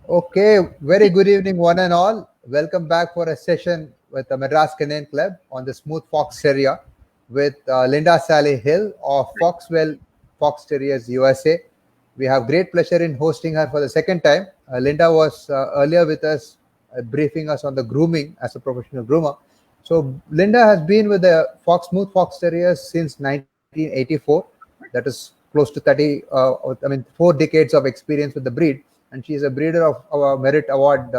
Okay, very good evening, one and all. Welcome back for a session with the Madras Canine Club on the Smooth Fox Terrier with Linda Sallee-Hill of Foxwell Fox Terriers USA. We have great pleasure in hosting her for the second time. Linda was earlier with us, briefing us on the grooming as a professional groomer. So Linda has been with the Smooth Fox Terriers since 1984. That is close to 4 decades of experience with the breed, and she is a breeder of our merit award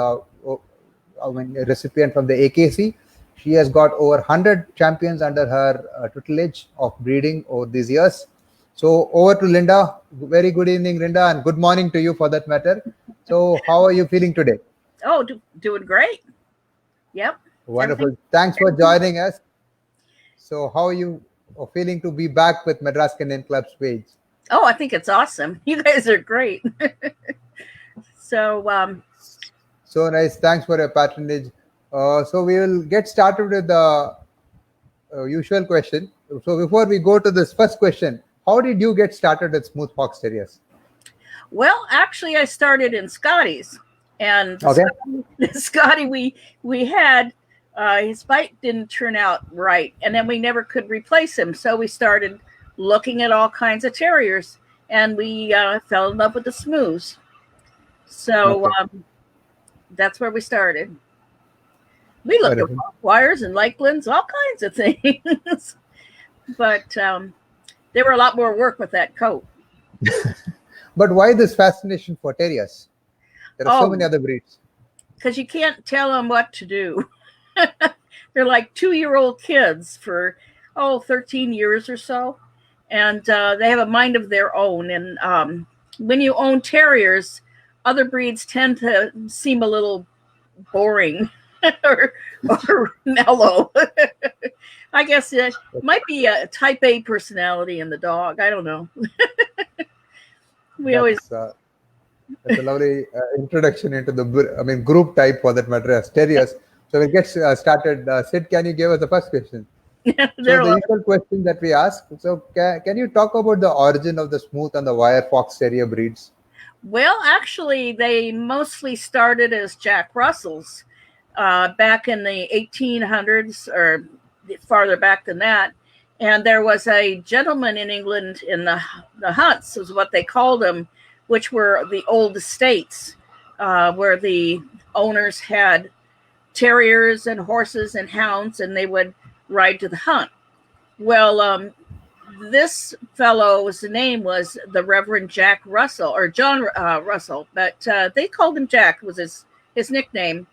recipient from the AKC. She has got over 100 champions under her tutelage of breeding over these years. So over to Linda. Very good evening, Linda, and good morning to you for that matter. So how are you feeling today? Oh, doing great. Yep. Everything. Wonderful. Thanks for joining us. So how are you feeling to be back with Madras Canadian Club's page? Oh, I think it's awesome. You guys are great. so, So nice. Thanks for your patronage. So we will get started with the usual question. So before we go to this first question, how did you get started with Smooth Fox Terriers? well, actually, I started in Scotty's, and Okay. Scotty we had his bite didn't turn out right, and then we never could replace him. So we started looking at all kinds of terriers, and we fell in love with the smooths. So Okay. that's where we started. We looked at Wonderful. wires and Lakelands, all kinds of things, but there were a lot more work with that coat. But why this fascination for terriers? There are so many Oh, other breeds. because you can't tell them what to do. They're like 2-year-old kids for 13 years or so, and they have a mind of their own. And when you own terriers, other breeds tend to seem a little boring or, or mellow. I guess it might be a type A personality in the dog. I don't know. We always That's that's a lovely introduction into the group type for that matter as terriers. So we'll get started. Sid, can you give us the first question? So they're a the lot. usual question that we ask. So can you talk about the origin of the smooth and the wire fox terrier breeds? Well, actually, they mostly started as Jack Russells back in the 1800s or farther back than that. And there was a gentleman in England in the hunts, is what they called them, which were the old estates where the owners had terriers and horses and hounds, and they would ride to the hunt. Well, this fellow's name was the Reverend Jack Russell or John Russell, but they called him Jack, was his nickname,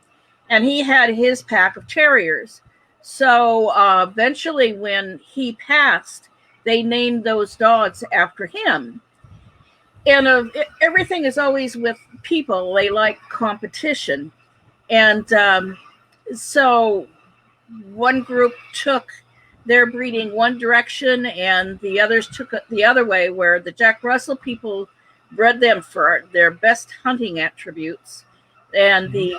and he had his pack of terriers. So eventually, when he passed, they named those dogs after him. And everything is always with people; they like competition, and so one group took their breeding one direction and the others took it the other way, where the Jack Russell people bred them for their best hunting attributes, and the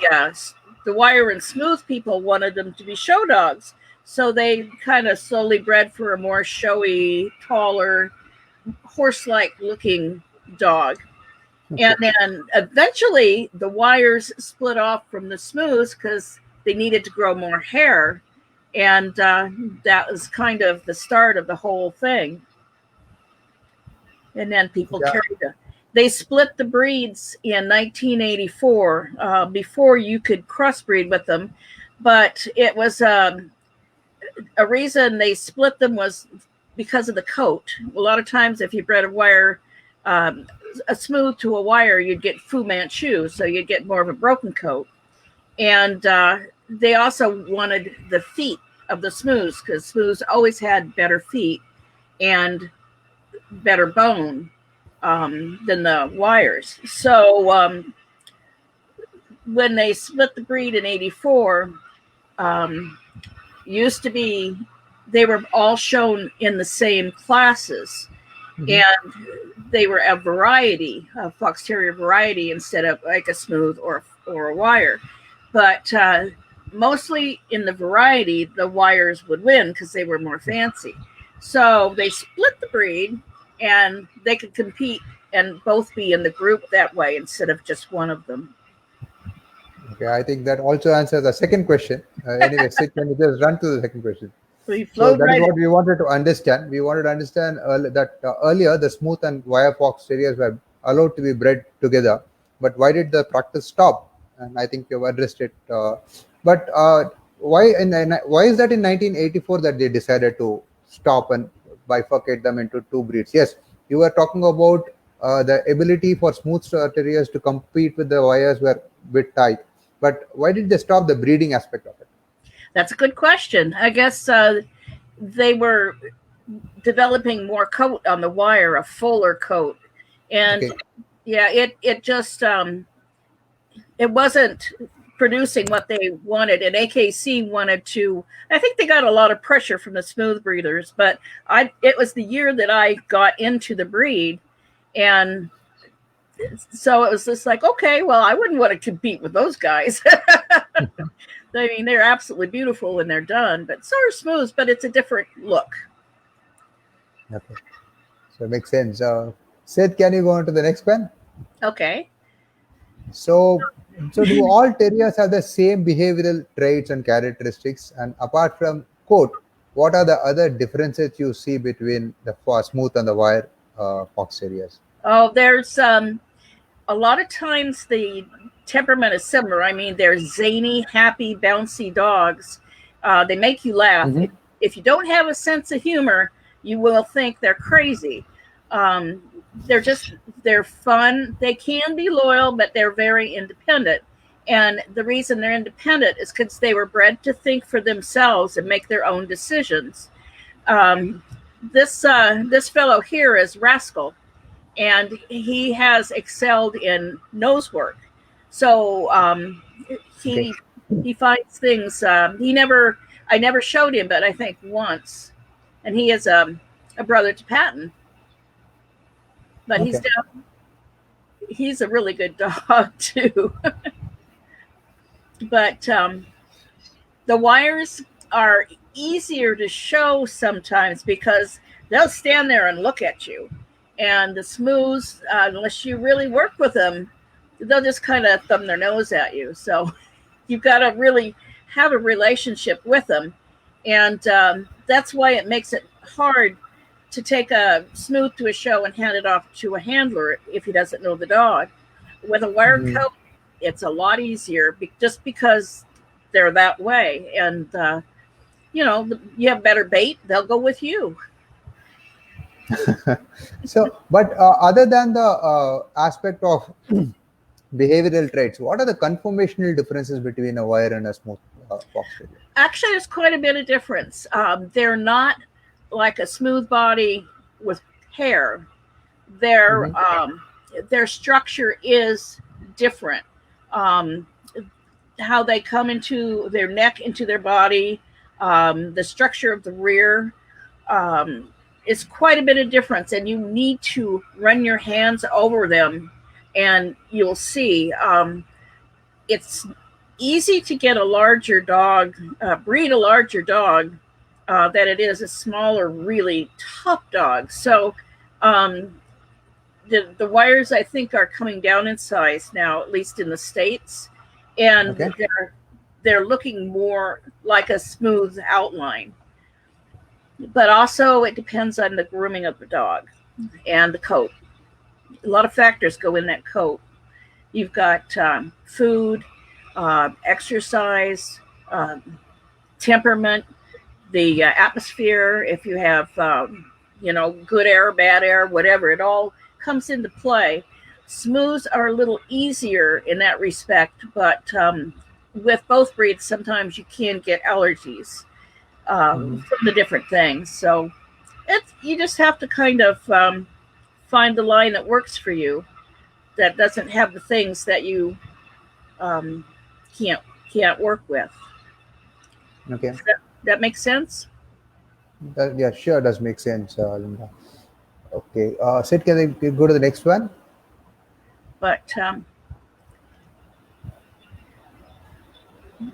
wire and smooth people wanted them to be show dogs. So they kind of slowly bred for a more showy, taller, horse-like looking dog. And then eventually the wires split off from the smooths because they needed to grow more hair. And that was kind of the start of the whole thing. And then people Yeah. carried it. They split the breeds in 1984 before you could crossbreed with them. But it was a reason they split them was because of the coat. A lot of times, if you bred a wire, a smooth to a wire, you'd get Fu Manchu, so you'd get more of a broken coat. And they also wanted the feet of the smooths because smooths always had better feet and better bone than the wires. So when they split the breed in 84, used to be they were all shown in the same classes. Mhm. And they were a variety, a fox terrier variety, instead of like a smooth or a wire. But mostly in the variety, the wires would win because they were more fancy. So they split the breed, and they could compete and both be in the group that way instead of just one of them. Okay, I think that also answers the second question. Anyway, Sid, can you just run to the second question? We So flowed that is right in. what we wanted to understand. We wanted to understand that earlier the smooth and wire fox terriers were allowed to be bred together, but why did the practice stop? And I think you've addressed it. But why is that in 1984 that they decided to stop and bifurcate them into two breeds? Yes, you were talking about the ability for smooth terriers to compete with the wires were a bit tight, but why did they stop the breeding aspect of it? That's a good question. I guess they were developing more coat on the wire, a fuller coat, and Okay. yeah, it just it wasn't producing what they wanted, and AKC wanted to. I think they got a lot of pressure from the smooth breeders, but it was the year that I got into the breed, and so it was just like, okay, well, I wouldn't want to compete with those guys. I mean, they're absolutely beautiful when they're done, but so are smooths, but it's a different look. Okay. So it makes sense. Seth, can you go on to the next one? Okay. So, so do all terriers have the same behavioral traits and characteristics? And apart from coat, what are the other differences you see between the smooth and the wire fox terriers? Oh, there's a lot of times the temperament is similar. I mean, they're zany, happy, bouncy dogs. They make you laugh. Hmm. If you don't have a sense of humor, you will think they're crazy. Um, they're fun. They can be loyal, but they're very independent. And the reason they're independent is because they were bred to think for themselves and make their own decisions. Um, this fellow here is Rascal, and he has excelled in nose work. So Okay. he he finds things. I never showed him, but I think once, and he is a brother to Patton. But Okay. he's a really good dog too. But the wires are easier to show sometimes because they'll stand there and look at you. And the smooths, unless you really work with them, they'll just kind of thumb their nose at you. So you've got to really have a relationship with them. And that's why it makes it hard to take a smooth to a show and hand it off to a handler if he doesn't know the dog. With a wire Mhm. coat, it's a lot easier just because they're that way. And, you have better bait, they'll go with you. So, but other than the aspect of behavioral traits, what are the conformational differences between a wire and a smooth fox terrier? Actually, there's quite a bit of difference. They're not like a smooth body with hair. Their Hmm. um, their structure is different. Um, how they come into their neck, into their body, the structure of the rear um, is quite a bit of difference, and you need to run your hands over them, and you'll see. It's easy to get a larger dog, breed a larger dog, than it is a smaller, really tough dog. So um, the wires I think are coming down in size now, at least in the states, and Okay. they're looking more like a smooth outline. But also, it depends on the grooming of the dog and the coat. A lot of factors go in that coat. You've got food, exercise, temperament, the atmosphere. If you have, good air, bad air, whatever, it all comes into play. Smooths are a little easier in that respect, but with both breeds, sometimes you can get allergies Hmm. from the different things. So you just have to kind of find the line that works for you that doesn't have the things that you um, can't can't work with. Okay. That makes sense. Yeah, sure, does make sense, Linda. Okay. Sid, can I go to the next one? But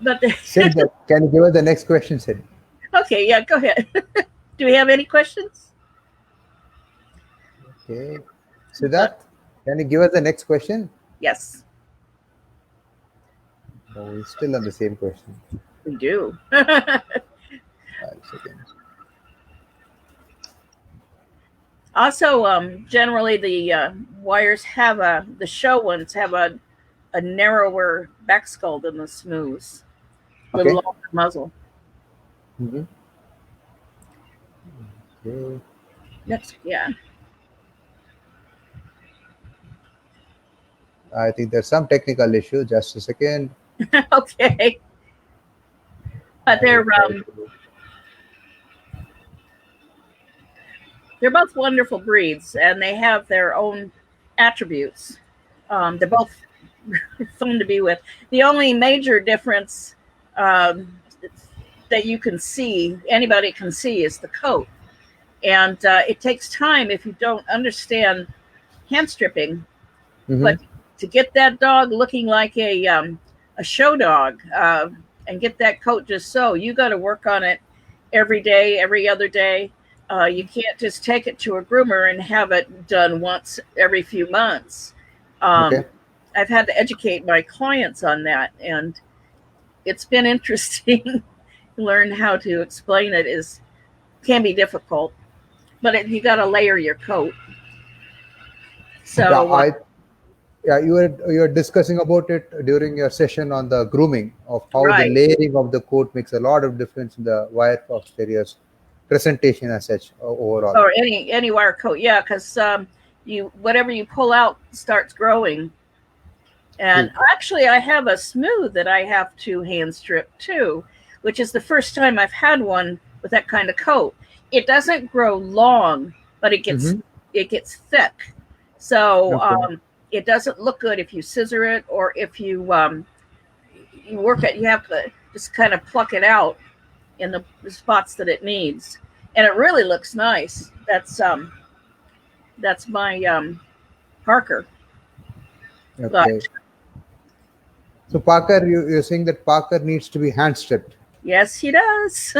but Sid, can you give us the next question, Sid? okay, yeah, go ahead. Do we have any questions? Okay. But Siddharth, can you give us the next question? yes. No, we're still on the same question. We do. 5 seconds. Also, generally the wires have the show ones have a narrower back skull than the smooths, a little Okay. longer muzzle. Mm-hmm. Okay. Next, yeah. I think there's some technical issue. Just a second. Okay, but I will try to. they're both wonderful breeds, and they have their own attributes. They're both fun to be with. The only major difference um, that you can see, anybody can see, is the coat. And it takes time if you don't understand hand stripping. Mm-hmm. But to get that dog looking like a show dog and get that coat just so, you got to work on it every day, every other day. You can't just take it to a groomer and have it done once every few months. Okay. I've had to educate my clients on that, and it's been interesting. Learn how to explain it can be difficult, but you got to layer your coat. Yeah, So you were discussing about it during your session on the grooming of how the right, layering of the coat makes a lot of difference in the wire fox terrier's presentation as such overall. or any wire coat, yeah, because you whatever you pull out starts growing. And True. actually, I have a smooth that I have to hand strip too, which is the first time I've had one with that kind of coat. It doesn't grow long, but it Mm-hmm. gets thick. So Okay. it doesn't look good if you scissor it, or if you work it. You have to just kind of pluck it out in the spots that it needs, and it really looks nice. That's my Parker. But Okay. So Parker, you're saying that Parker needs to be hand stripped. yes, he does.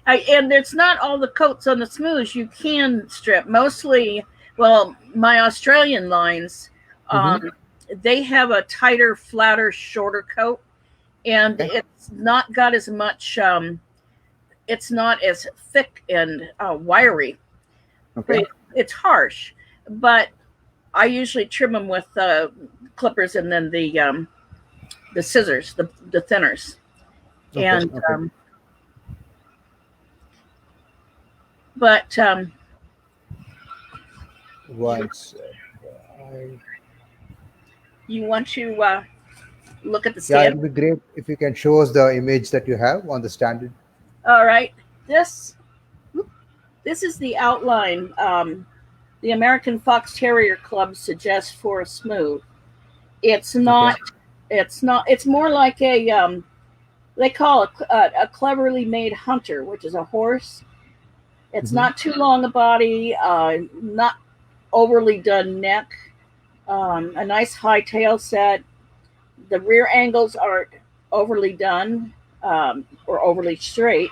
And it's not all the coats on the smooths you can strip. Mostly, well, my Australian lines, Mm-hmm. um, they have a tighter, flatter, shorter coat, and Okay. it's not got as much. It's not as thick and wiry. Okay. It's harsh, but I usually trim them with clippers and then the scissors, the thinners, Okay. and Okay. but Once. you want to look at the Yeah, stand. it'll be great if you can show us the image that you have on the standard. All right, this is the outline the American Fox Terrier Club suggests for a smooth. It's Okay. not. It's not. It's more like they call a cleverly made hunter, which is a horse. It's Mm-hmm. not too long a body, not overly done neck, a nice high tail set. The rear angles aren't overly done or overly straight,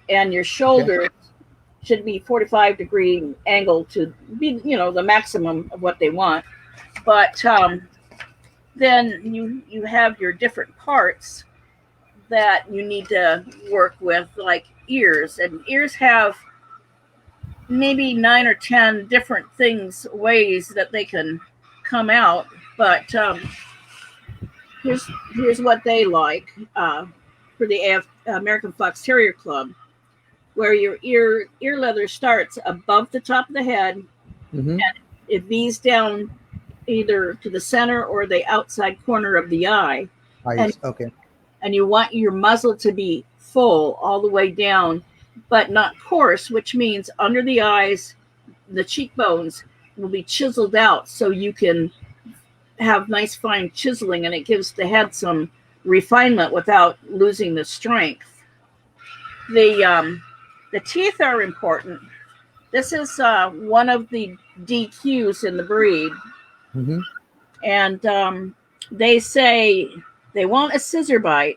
and your Okay. shoulders should be 45-degree angle to be, the maximum of what they want. But then you have your different parts that you need to work with, like ears, and ears have maybe 9 or 10 different ways that they can come out. But here's what they like for the American Fox Terrier Club, where your ear leather starts above the top of the head. Mm-hmm. It V's down either to the center or the outside corner of the eye, and Eyes. Okay. and you want your muzzle to be full all the way down, but not coarse, which means under the eyes, the cheekbones will be chiseled out, so you can have nice fine chiseling, and it gives the head some refinement without losing the strength. The teeth are important. This is one of the DQs in the breed, Mm-hmm. and they say they want a scissor bite,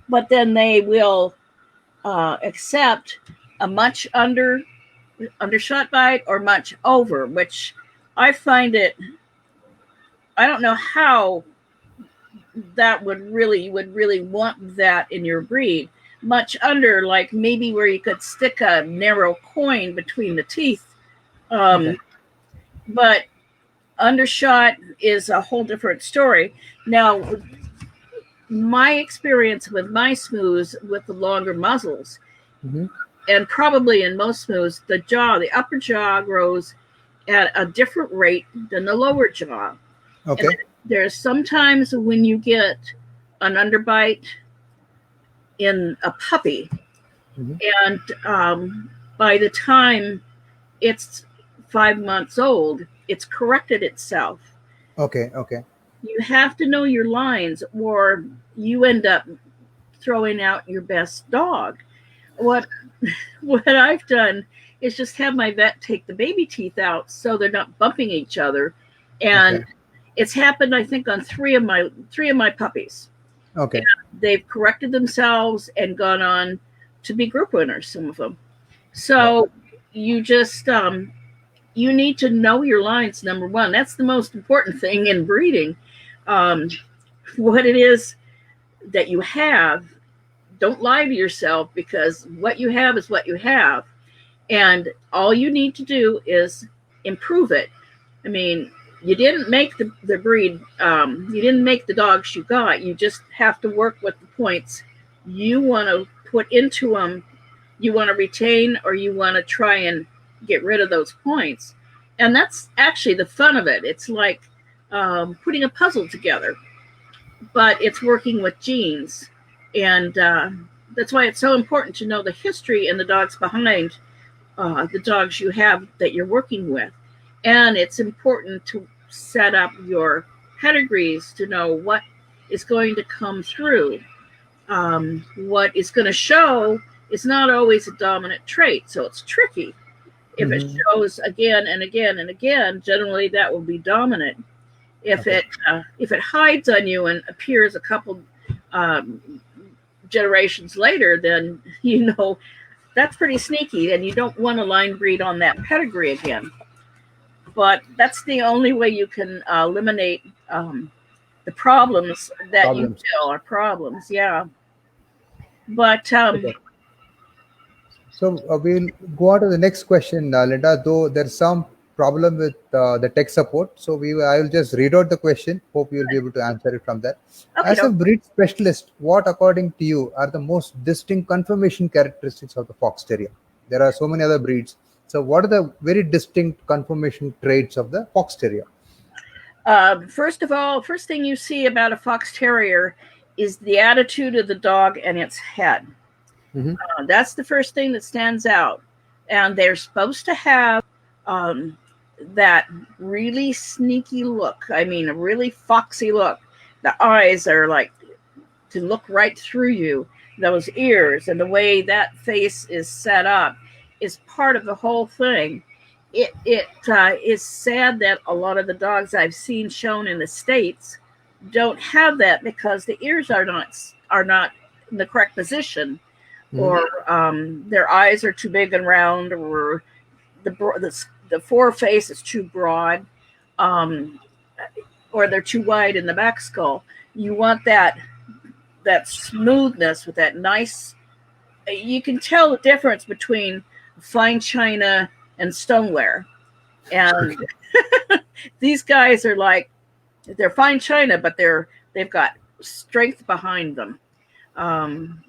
but then they will accept a much undershot bite or much over, which I find it. I don't know how that you would really want that in your breed. Much under, like maybe where you could stick a narrow coin between the teeth. Okay. But undershot is a whole different story. Now, my experience with my smooths with the longer muzzles, Mm-hmm. and probably in most smooths, the upper jaw grows at a different rate than the lower jaw. Okay. And there's sometimes when you get an underbite in a puppy, Mm-hmm. and by the time it's 5 months old, it's corrected itself. Okay. Okay. You have to know your lines, or you end up throwing out your best dog. What I've done is just have my vet take the baby teeth out so they're not bumping each other, and Okay. it's happened I think on three of my puppies. Okay. They've corrected themselves and gone on to be group winners, some of them. Wow. So you just you need to know your lines. Number one, that's the most important thing in breeding. Um, what it is that you have, don't lie to yourself, because what you have is what you have, and all you need to do is improve it. I mean, you didn't make the breed, you didn't make the dogs you got. You just have to work with the points you want to put into them, you want to retain, or you want to try and get rid of those points. And that's actually the fun of it. It's like putting a puzzle together, but it's working with genes. And that's why it's so important to know the history and the dogs behind the dogs you have that you're working with. And it's important to set up your pedigrees to know what is going to come through. What is going to show is not always a dominant trait, so it's tricky. If it Mm-hmm. shows again and again and again, generally that will be dominant. If Okay. it hides on you and appears a couple generations later, then that's pretty sneaky, and you don't want to line breed on that pedigree again. But that's the only way you can eliminate the problems that you Problems. feel are problems. Yeah, but Okay. So we'll go on to the next question, Linda. Though there's some problem with the tech support, so I will just read out the question. Hope you'll be able to answer it from there. okay, As a breed specialist, what, according to you, are the most distinct conformation characteristics of the fox terrier? There are so many other breeds. So, what are the very distinct conformation traits of the fox terrier? first of all, first thing you see about a fox terrier is the attitude of the dog and its head. Mm-hmm. That's the first thing that stands out. And they're supposed to have um, that really sneaky look. I mean, a really foxy look. The eyes are like to look right through you. Those ears and the way that face is set up is part of the whole thing. It is sad that a lot of the dogs I've seen shown in the States don't have that because the ears are not in the correct position, Mm-hmm. or their eyes are too big and round, or the foreface is too broad, um, or they're too wide in the back skull. You want that smoothness with that nice. You can tell the difference between fine china and stoneware, and Okay. these guys are like they're fine china, but they've got strength behind them. Um,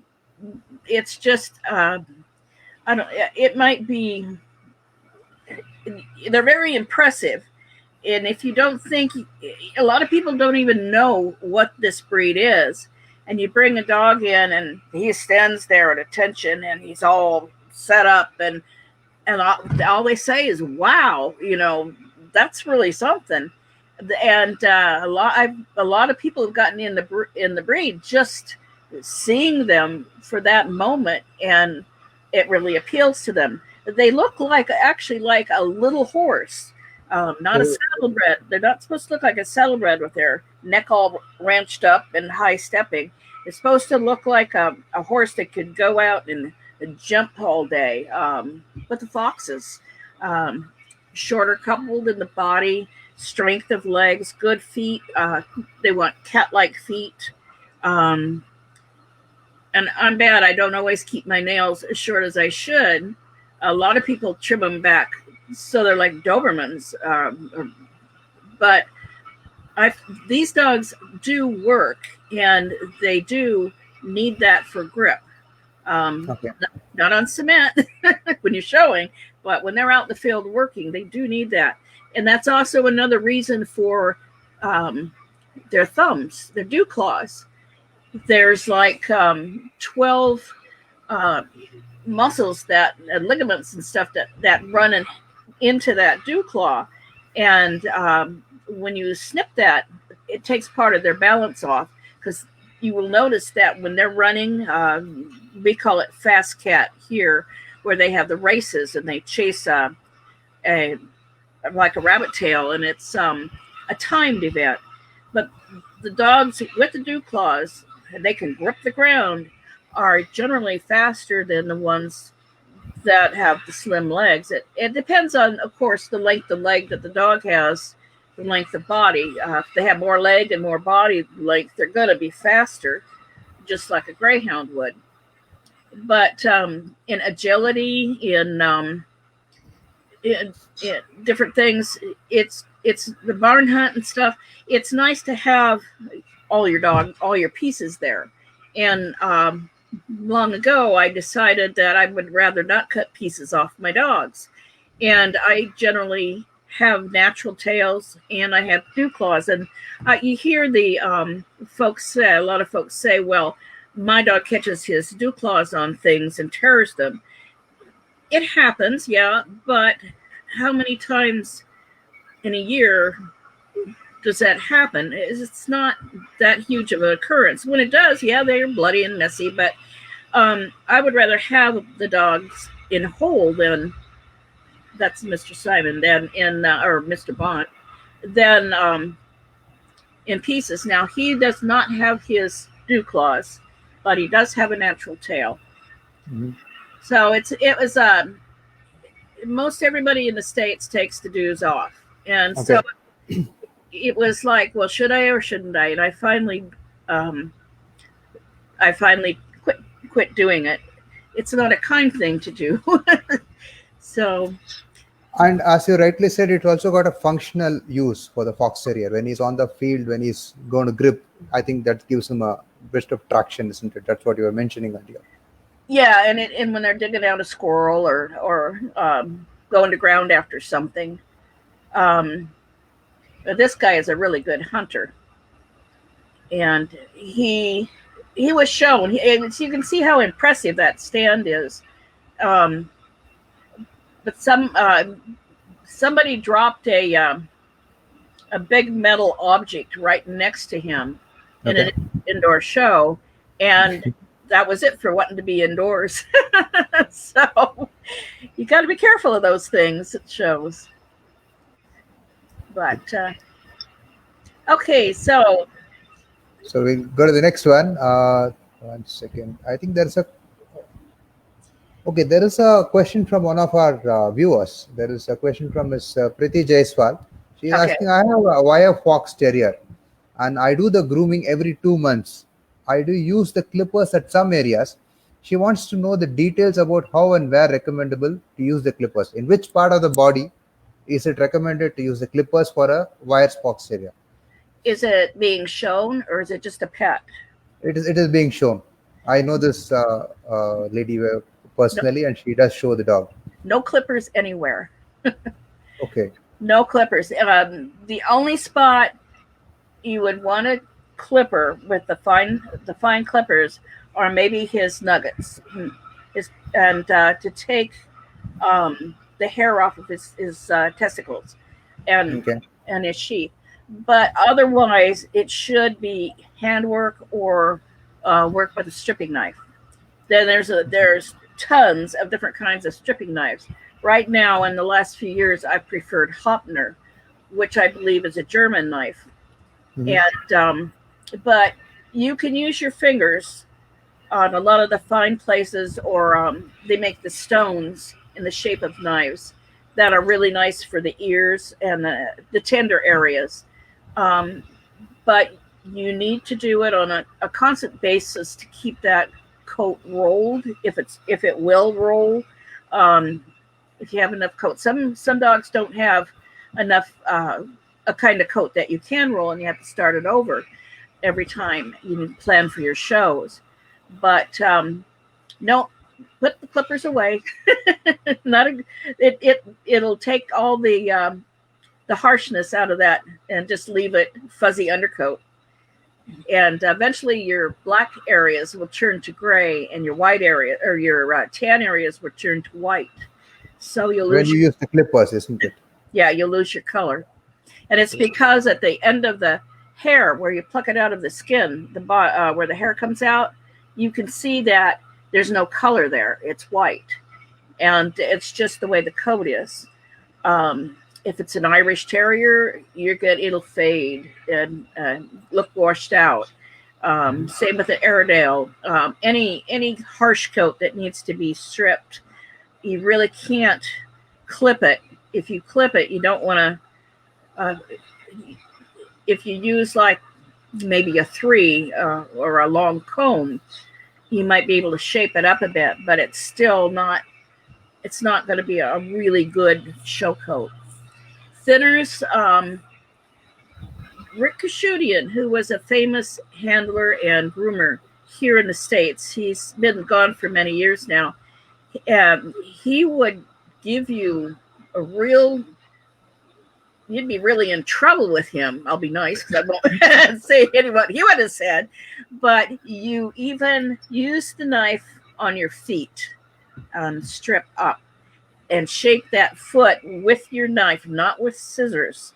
it's just I don't. It might be they're very impressive, and if you don't think, a lot of people don't even know what this breed is, and you bring a dog in and he stands there at attention and he's all set up, and all they say is wow, that's really something. And a lot of people have gotten in the breed just seeing them for that moment, and it really appeals to them. They look actually like a little horse, not a Oh, saddlebred. They're not supposed to look like a saddlebred with their neck all ranched up and high stepping. It's supposed to look like a horse that could go out and jump all day. But the foxes, shorter coupled in the body, strength of legs, good feet. They want cat-like feet. And I'm bad. I don't always keep my nails as short as I should. A lot of people trim them back so they're like Dobermans. But these dogs do work, and they do need that for grip. Okay. Not on cement when you're showing, but when they're out in the field working, they do need that. And that's also another reason for their thumbs, their dew claws. There's like 12 muscles and ligaments and stuff that run into that dew claw. And when you snip that, it takes part of their balance off, because you will notice that when they're running, we call it fast cat here, where they have the races and they chase like a rabbit tail, and it's a timed event. But the dogs with the dew claws, they can grip the ground, are generally faster than the ones that have the slim legs. It depends on, of course, the length of leg that the dog has, the length of body. If they have more leg and more body length, they're going to be faster, just like a greyhound would. But in agility, in different things, it's the barn hunt and stuff. It's nice to have all your pieces there. And long ago, I decided that I would rather not cut pieces off my dogs. And I generally have natural tails, and I have dew claws. And you hear the a lot of folks say, well, my dog catches his dew claws on things and tears them. It happens, yeah, but how many times in a year does that happen? It's not that huge of an occurrence. When it does, yeah, they're bloody and messy, but I would rather have the dogs in whole than, that's Mr. Simon, than or Mr. Bond, than in pieces. Now, he does not have his dew claws, but he does have a natural tail. Mm-hmm. So it was most everybody in the States takes the dews off, and okay. So it was like, well, should I or shouldn't I? And I finally quit doing it. It's not a kind thing to do. So. And as you rightly said, it also got a functional use for the fox terrier. When he's on the field, when he's going to grip, I think that gives him a bit of traction, isn't it? That's what you were mentioning earlier. Yeah, and when they're digging out a squirrel or going to ground after something. This guy is a really good hunter, and he was shown. And you can see how impressive that stand is. But somebody dropped a big metal object right next to him in an indoor show, and that was it for wanting to be indoors. So you got to be careful of those things at shows. But okay, so we'll go to the next one. 1 second. I think there is a question from one of our viewers. There is a question from Ms. Priti Jaiswal. She is asking, I have a wire fox terrier, and I do the grooming every 2 months. I do use the clippers at some areas. She wants to know the details about how and where recommendable to use the clippers. In which part of the body is it recommended to use the clippers for a wire fox terrier? Is it being shown, or is it just a pet? It is being shown. I know this lady personally, and she does show the dog. No clippers anywhere. Okay. No clippers. The only spot you would want to clipper with the fine clippers are maybe his nuggets, and to take the hair off of his testicles and his sheath. But otherwise, it should be handwork or work with a stripping knife. Then there's tons of different kinds of stripping knives. Right now, in the last few years, I've preferred Hopner, which I believe is a German knife. Mm-hmm. And but you can use your fingers on a lot of the fine places, or they make the stones in the shape of knives. that are really nice for the ears and the tender areas. But you need to do it on a constant basis to keep that coat rolled, if it will roll. Um, if you have enough coat, some dogs don't have enough a kind of coat that you can roll, and you have to start it over every time you plan for your shows. But no, put the clippers away. Not a, it'll take all the harshness out of that and just leave it fuzzy undercoat. And eventually your black areas will turn to gray, and your white area or your tan areas will turn to white. So you'll When lose you use the clippers, isn't it? yeah, you'll lose your color. And it's because at the end of the hair, where you pluck it out of the skin, where the hair comes out, you can see that there's no color there. It's white. And it's just the way the coat is. If it's an Irish Terrier, it'll fade and look washed out. Same with the Airedale. Any harsh coat that needs to be stripped, you really can't clip it. If you clip it, you don't want to. If you use like maybe a 3 or a long comb, you might be able to shape it up a bit, but it's still not. It's not going to be a really good show coat. Thinners. Rick Kashudian, who was a famous handler and groomer here in the States, he's been gone for many years now. He would give you you'd be really in trouble with him. I'll be nice because I won't say what he would have said, but you even use the knife on your feet, strip up, and shape that foot with your knife, not with scissors.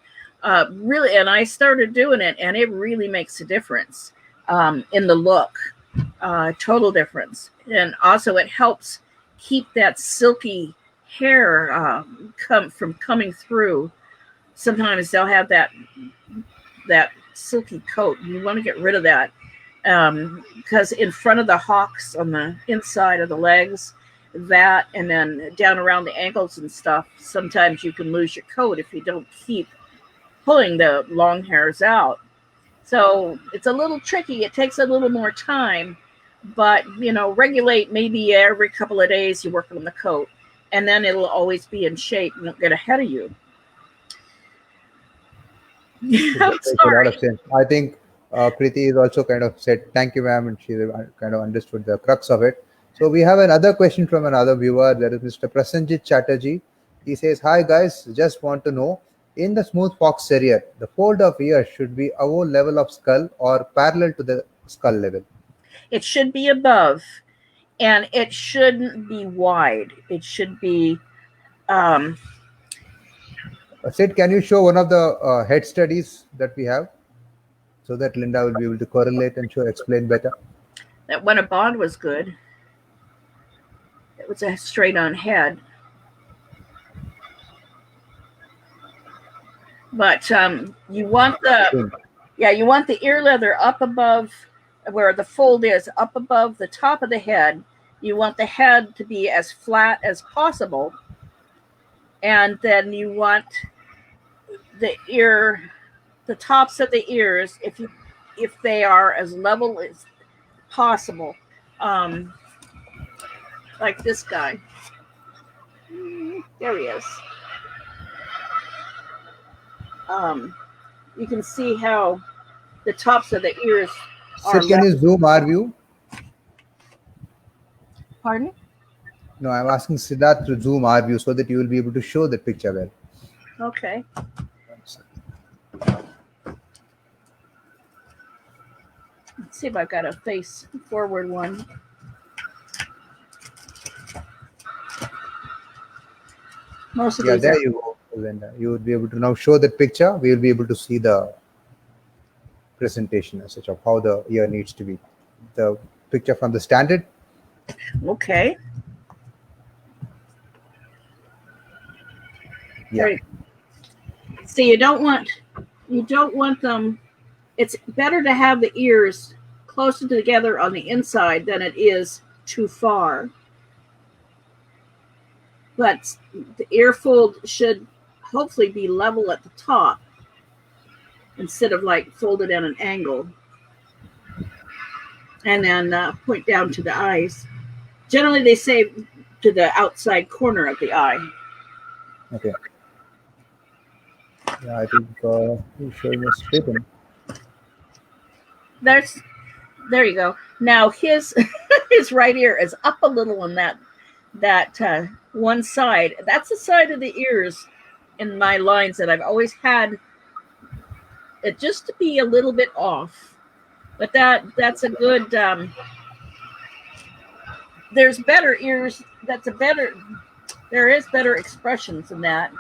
Really, and I started doing it, and it really makes a difference in the look, total difference. And also it helps keep that silky hair from coming through. Sometimes they'll have that silky coat. You want to get rid of that because in front of the hocks, on the inside of the legs, that, and then down around the ankles and stuff, sometimes you can lose your coat if you don't keep pulling the long hairs out. So it's a little tricky. It takes a little more time, but regulate maybe every couple of days you work on the coat, and then it'll always be in shape and won't get ahead of you. I'm sorry. A lot of sense. I think Preeti is also kind of said thank you, ma'am, and she kind of understood the crux of it. So we have another question from another viewer. There is Mr. Prasenjit Chatterjee. He says, "Hi guys, just want to know, in the smooth fox terrier, the fold of ears should be above level of skull or parallel to the skull level?" It should be above, and it shouldn't be wide. It should be. Sid, can you show one of the head studies that we have so that Linda will be able to correlate and explain better? That one of Bond was good. It was a straight-on head. But you want the ear leather up above where the fold is, up above the top of the head. You want the head to be as flat as possible, and then you want the tops of the ears, if they are as level as possible, like this guy. There he is. You can see how the tops of the ears are. So can you zoom our view? Pardon? No, I'm asking Siddharth to zoom our view so that you will be able to show the picture well. Okay. Let's see if I've got a face forward one. Most of these there you go, Linda. You would be able to now show that picture. We will be able to see the presentation as such of how the ear needs to be. The picture from the standard. Okay. Yeah. Right. See, you don't want them. It's better to have the ears closer together on the inside than it is too far. but the ear fold should hopefully be level at the top instead of like folded at an angle, and then point down to the eyes. Generally, they say to the outside corner of the eye. Okay. Yeah, I think he's showing us straight in. There you go. Now his his right ear is up a little on that one side. That's the side of the ears in my lines that I've always had it just to be a little bit off. But that's a good. There's better ears. There is better expressions than that.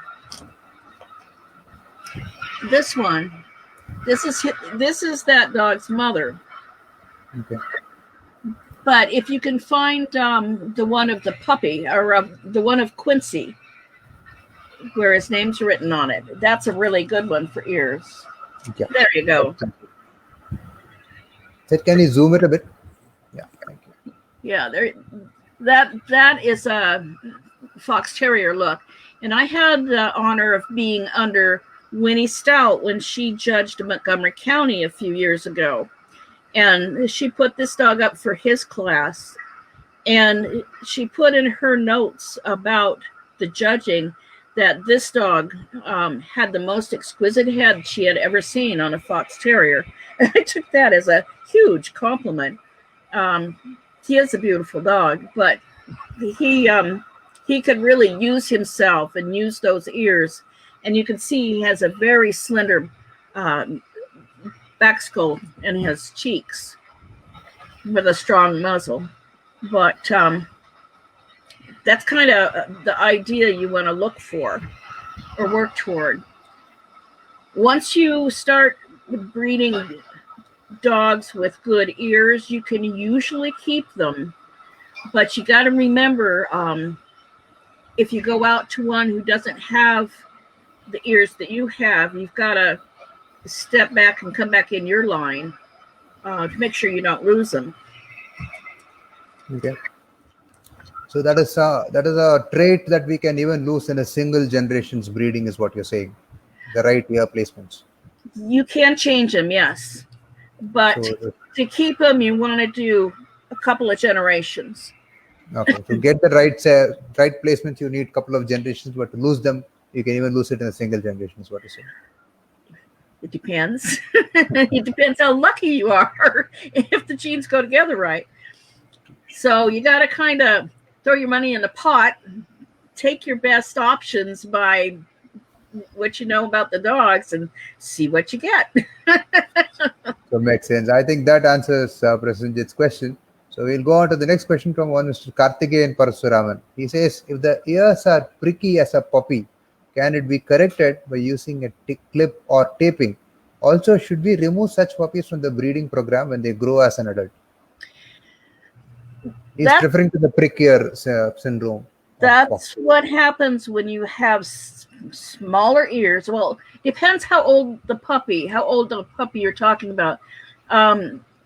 This one, this is that dog's mother. Okay. But if you can find the one of the puppy or the one of Quincy, where his name's written on it, that's a really good one for ears. Yeah. There you go. Sid, can you zoom it a bit? Yeah, thank you. Yeah, there. That is a fox terrier look, and I had the honor of being under Winnie Stout when she judged Montgomery County a few years ago, and she put this dog up for his class, and she put in her notes about the judging that this dog had the most exquisite head she had ever seen on a fox terrier. And I took that as a huge compliment. He is a beautiful dog, but he could really use himself and use those ears. And you can see he has a very slender back skull in his cheeks with a strong muzzle. But that's kind of the idea you want to look for or work toward. Once you start breeding dogs with good ears, you can usually keep them. But you got to remember, if you go out to one who doesn't have the ears that you have, you've got to step back and come back in your line to make sure you don't lose them. Okay. So that is a trait that we can even lose in a single generation's breeding, is what you're saying. The right ear placements. You can change them, yes, but So, to keep them, you want to do a couple of generations. okay. To get the right placements, you need a couple of generations, but to lose them, you can even lose it in a single generation, is what you're saying. It depends. It depends how lucky you are if the genes go together right. So you got to kind of throw your money in the pot, take your best options by what you know about the dogs, and see what you get. So makes sense. I think that answers Prasenjit's question. So we'll go on to the next question from one Mr. Karthikeyan Parasuraman. He says, if the ears are pricky as a puppy, can it be corrected by using a clip or taping? Also, should we remove such puppies from the breeding program when they grow as an adult? He's referring to the prick ear syndrome. That's what happens when you have smaller ears. Well, depends how old the puppy you're talking about.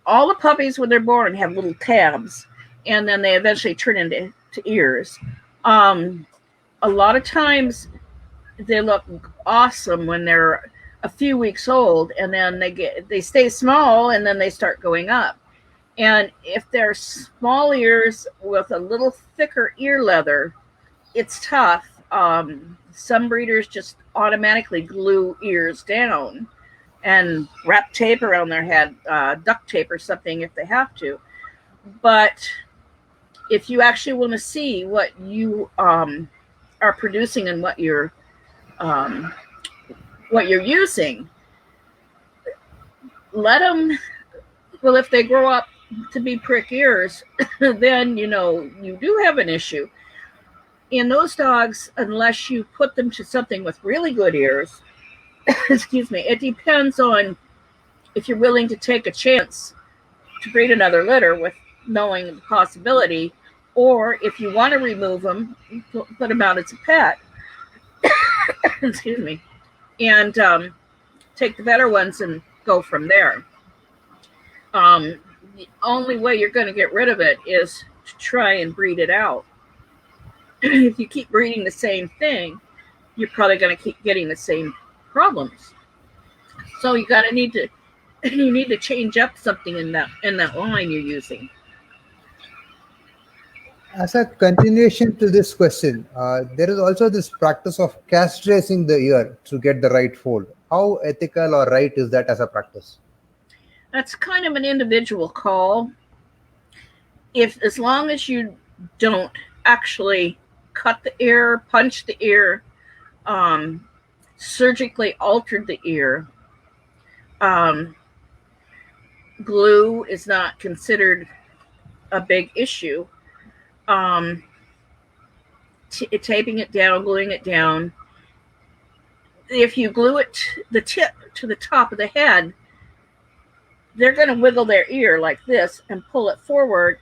All the puppies when they're born have little tabs, and then they eventually turn into ears. A lot of times they look awesome when they're a few weeks old, and then they stay small, and then they start going up. And if they're small ears with a little thicker ear leather, it's tough. Some breeders just automatically glue ears down and wrap tape around their head, duct tape or something if they have to. But if you actually want to see what you are producing and what you're using, let them. Well, if they grow up to be prick ears, then you do have an issue. In those dogs, unless you put them to something with really good ears, excuse me, it depends on if you're willing to take a chance to breed another litter with knowing the possibility, or if you want to remove them, put them out as a pet, excuse me, and take the better ones and go from there. The only way you're going to get rid of it is to try and breed it out. if you keep breeding the same thing, you're probably going to keep getting the same problems. So you need to change up something in that line you're using. As a continuation to this question, there is also this practice of castrating the ear to get the right fold. How ethical or right is that as a practice? That's kind of an individual call. If as long as you don't actually cut the ear, punch the ear, surgically altered the ear, um, glue is not considered a big issue. Um, Taping it down, gluing it down. If you glue it the tip to the top of the head, they're going to wiggle their ear like this and pull it forward,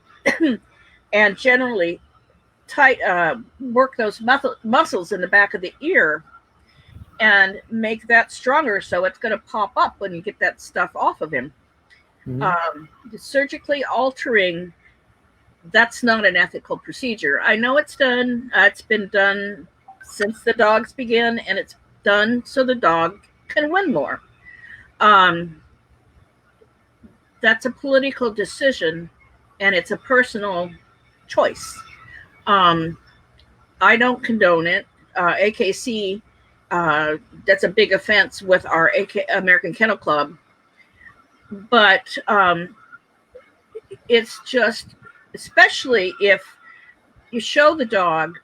and generally work those muscles in the back of the ear and make that stronger, so it's going to pop up when you get that stuff off of him. Surgically altering, that's not an ethical procedure. I know it's done. It's been done since the dogs began, and it's done so the dog can win more. That's a political decision, and it's a personal choice. I don't condone it. AKC, that's a big offense with our American Kennel Club. But it's just, especially if you show the dog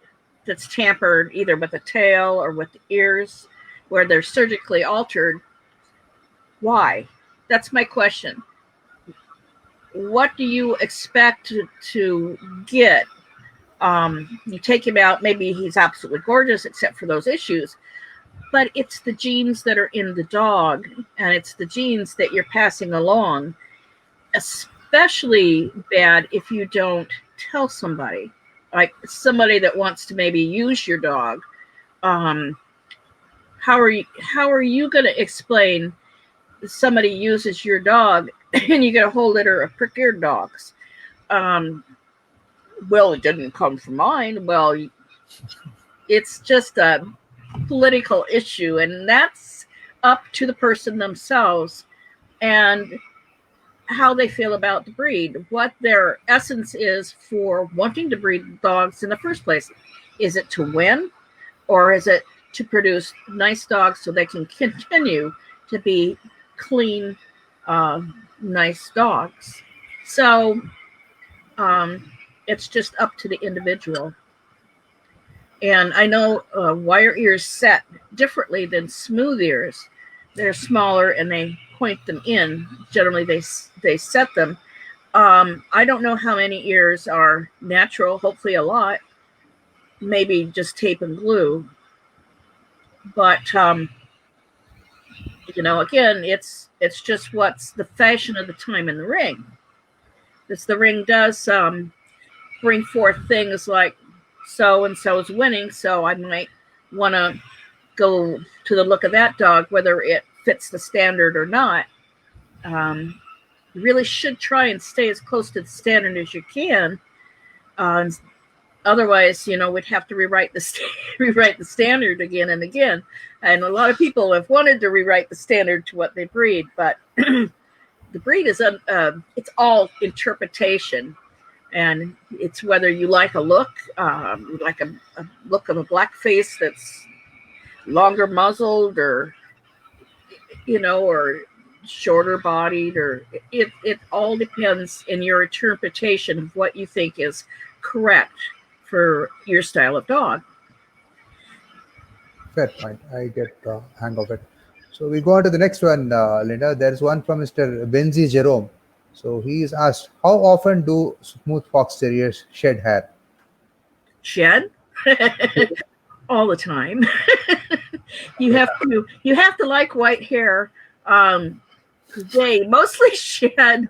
that's tampered either with the tail or with the ears where they're surgically altered, why? That's my question. What do you expect to get? You take him out, maybe he's absolutely gorgeous except for those issues, but it's the genes that are in the dog, and it's the genes that you're passing along. Especially bad if you don't tell somebody, like somebody that wants to maybe use your dog. How are you going to explain somebody uses your dog and you get a whole litter of prick-eared dogs? Well, it didn't come from mine. Well, it's just a political issue, and that's up to the person themselves and how they feel about the breed, what their essence is for wanting to breed dogs in the first place. Is it to win, or is it to produce nice dogs so they can continue to be clean, nice dogs? So it's just up to the individual. And I know wire ears set differently than smooth ears. They're smaller and they point them in. Generally, they set them. I don't know how many ears are natural. Hopefully, a lot. Maybe just tape and glue. But again, it's just what's the fashion of the time in the ring. The ring does bring forth things like so and so's winning, so I might want to go to the look of that dog, whether it fits the standard or not. You really should try and stay as close to the standard as you can. Otherwise, we'd have to rewrite the standard again and again. And a lot of people have wanted to rewrite the standard to what they breed, but the breed is it's all interpretation. And it's whether you like a look, like a look of a black face that's longer muzzled, or or shorter bodied, or it all depends in your interpretation of what you think is correct for your style of dog. Fair point. I get the hang of it. So we go on to the next one, Linda. There's one from Mr. Benzi Jerome. So he is asked, how often do smooth fox terriers shed hair? Shed? All the time. You have to like white hair. They mostly shed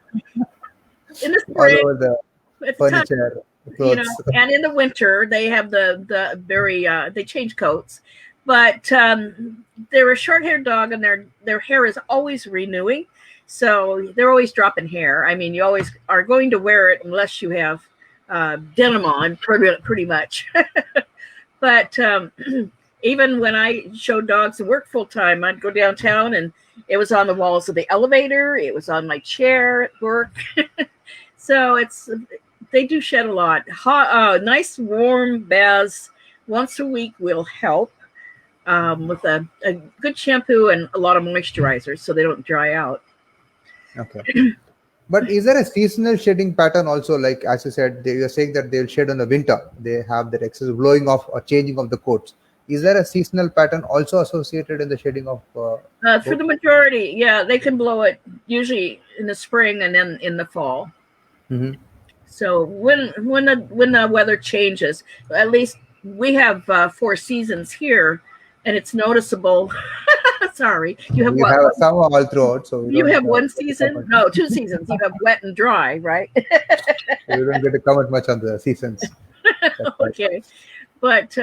in the spring, all over the furniture, clothes. And in the winter they have the very they change coats. But they're a short-haired dog, and their hair is always renewing. So they're always dropping hair. I mean, you always are going to wear it unless you have denim on, pretty much. But even when I showed dogs to work full time, I'd go downtown and it was on the walls of the elevator. It was on my chair at work. So they do shed a lot. Nice warm baths once a week will help with a good shampoo and a lot of moisturizer so they don't dry out. Okay. But is there a seasonal shedding pattern also? Like as you said, you're saying that they'll shed in the winter. They have that excessive blowing off or changing of the coats. Is there a seasonal pattern also associated in the shedding of for the majority? Yeah, they can blow it usually in the spring and then in the fall. Mm-hmm. So when the weather changes, at least we have 4 seasons here, and it's noticeable. Sorry, you have You have a summer all throughout, so you have one season? No, 2 seasons. You have wet and dry, right? So you don't get to comment much on the seasons. Okay, but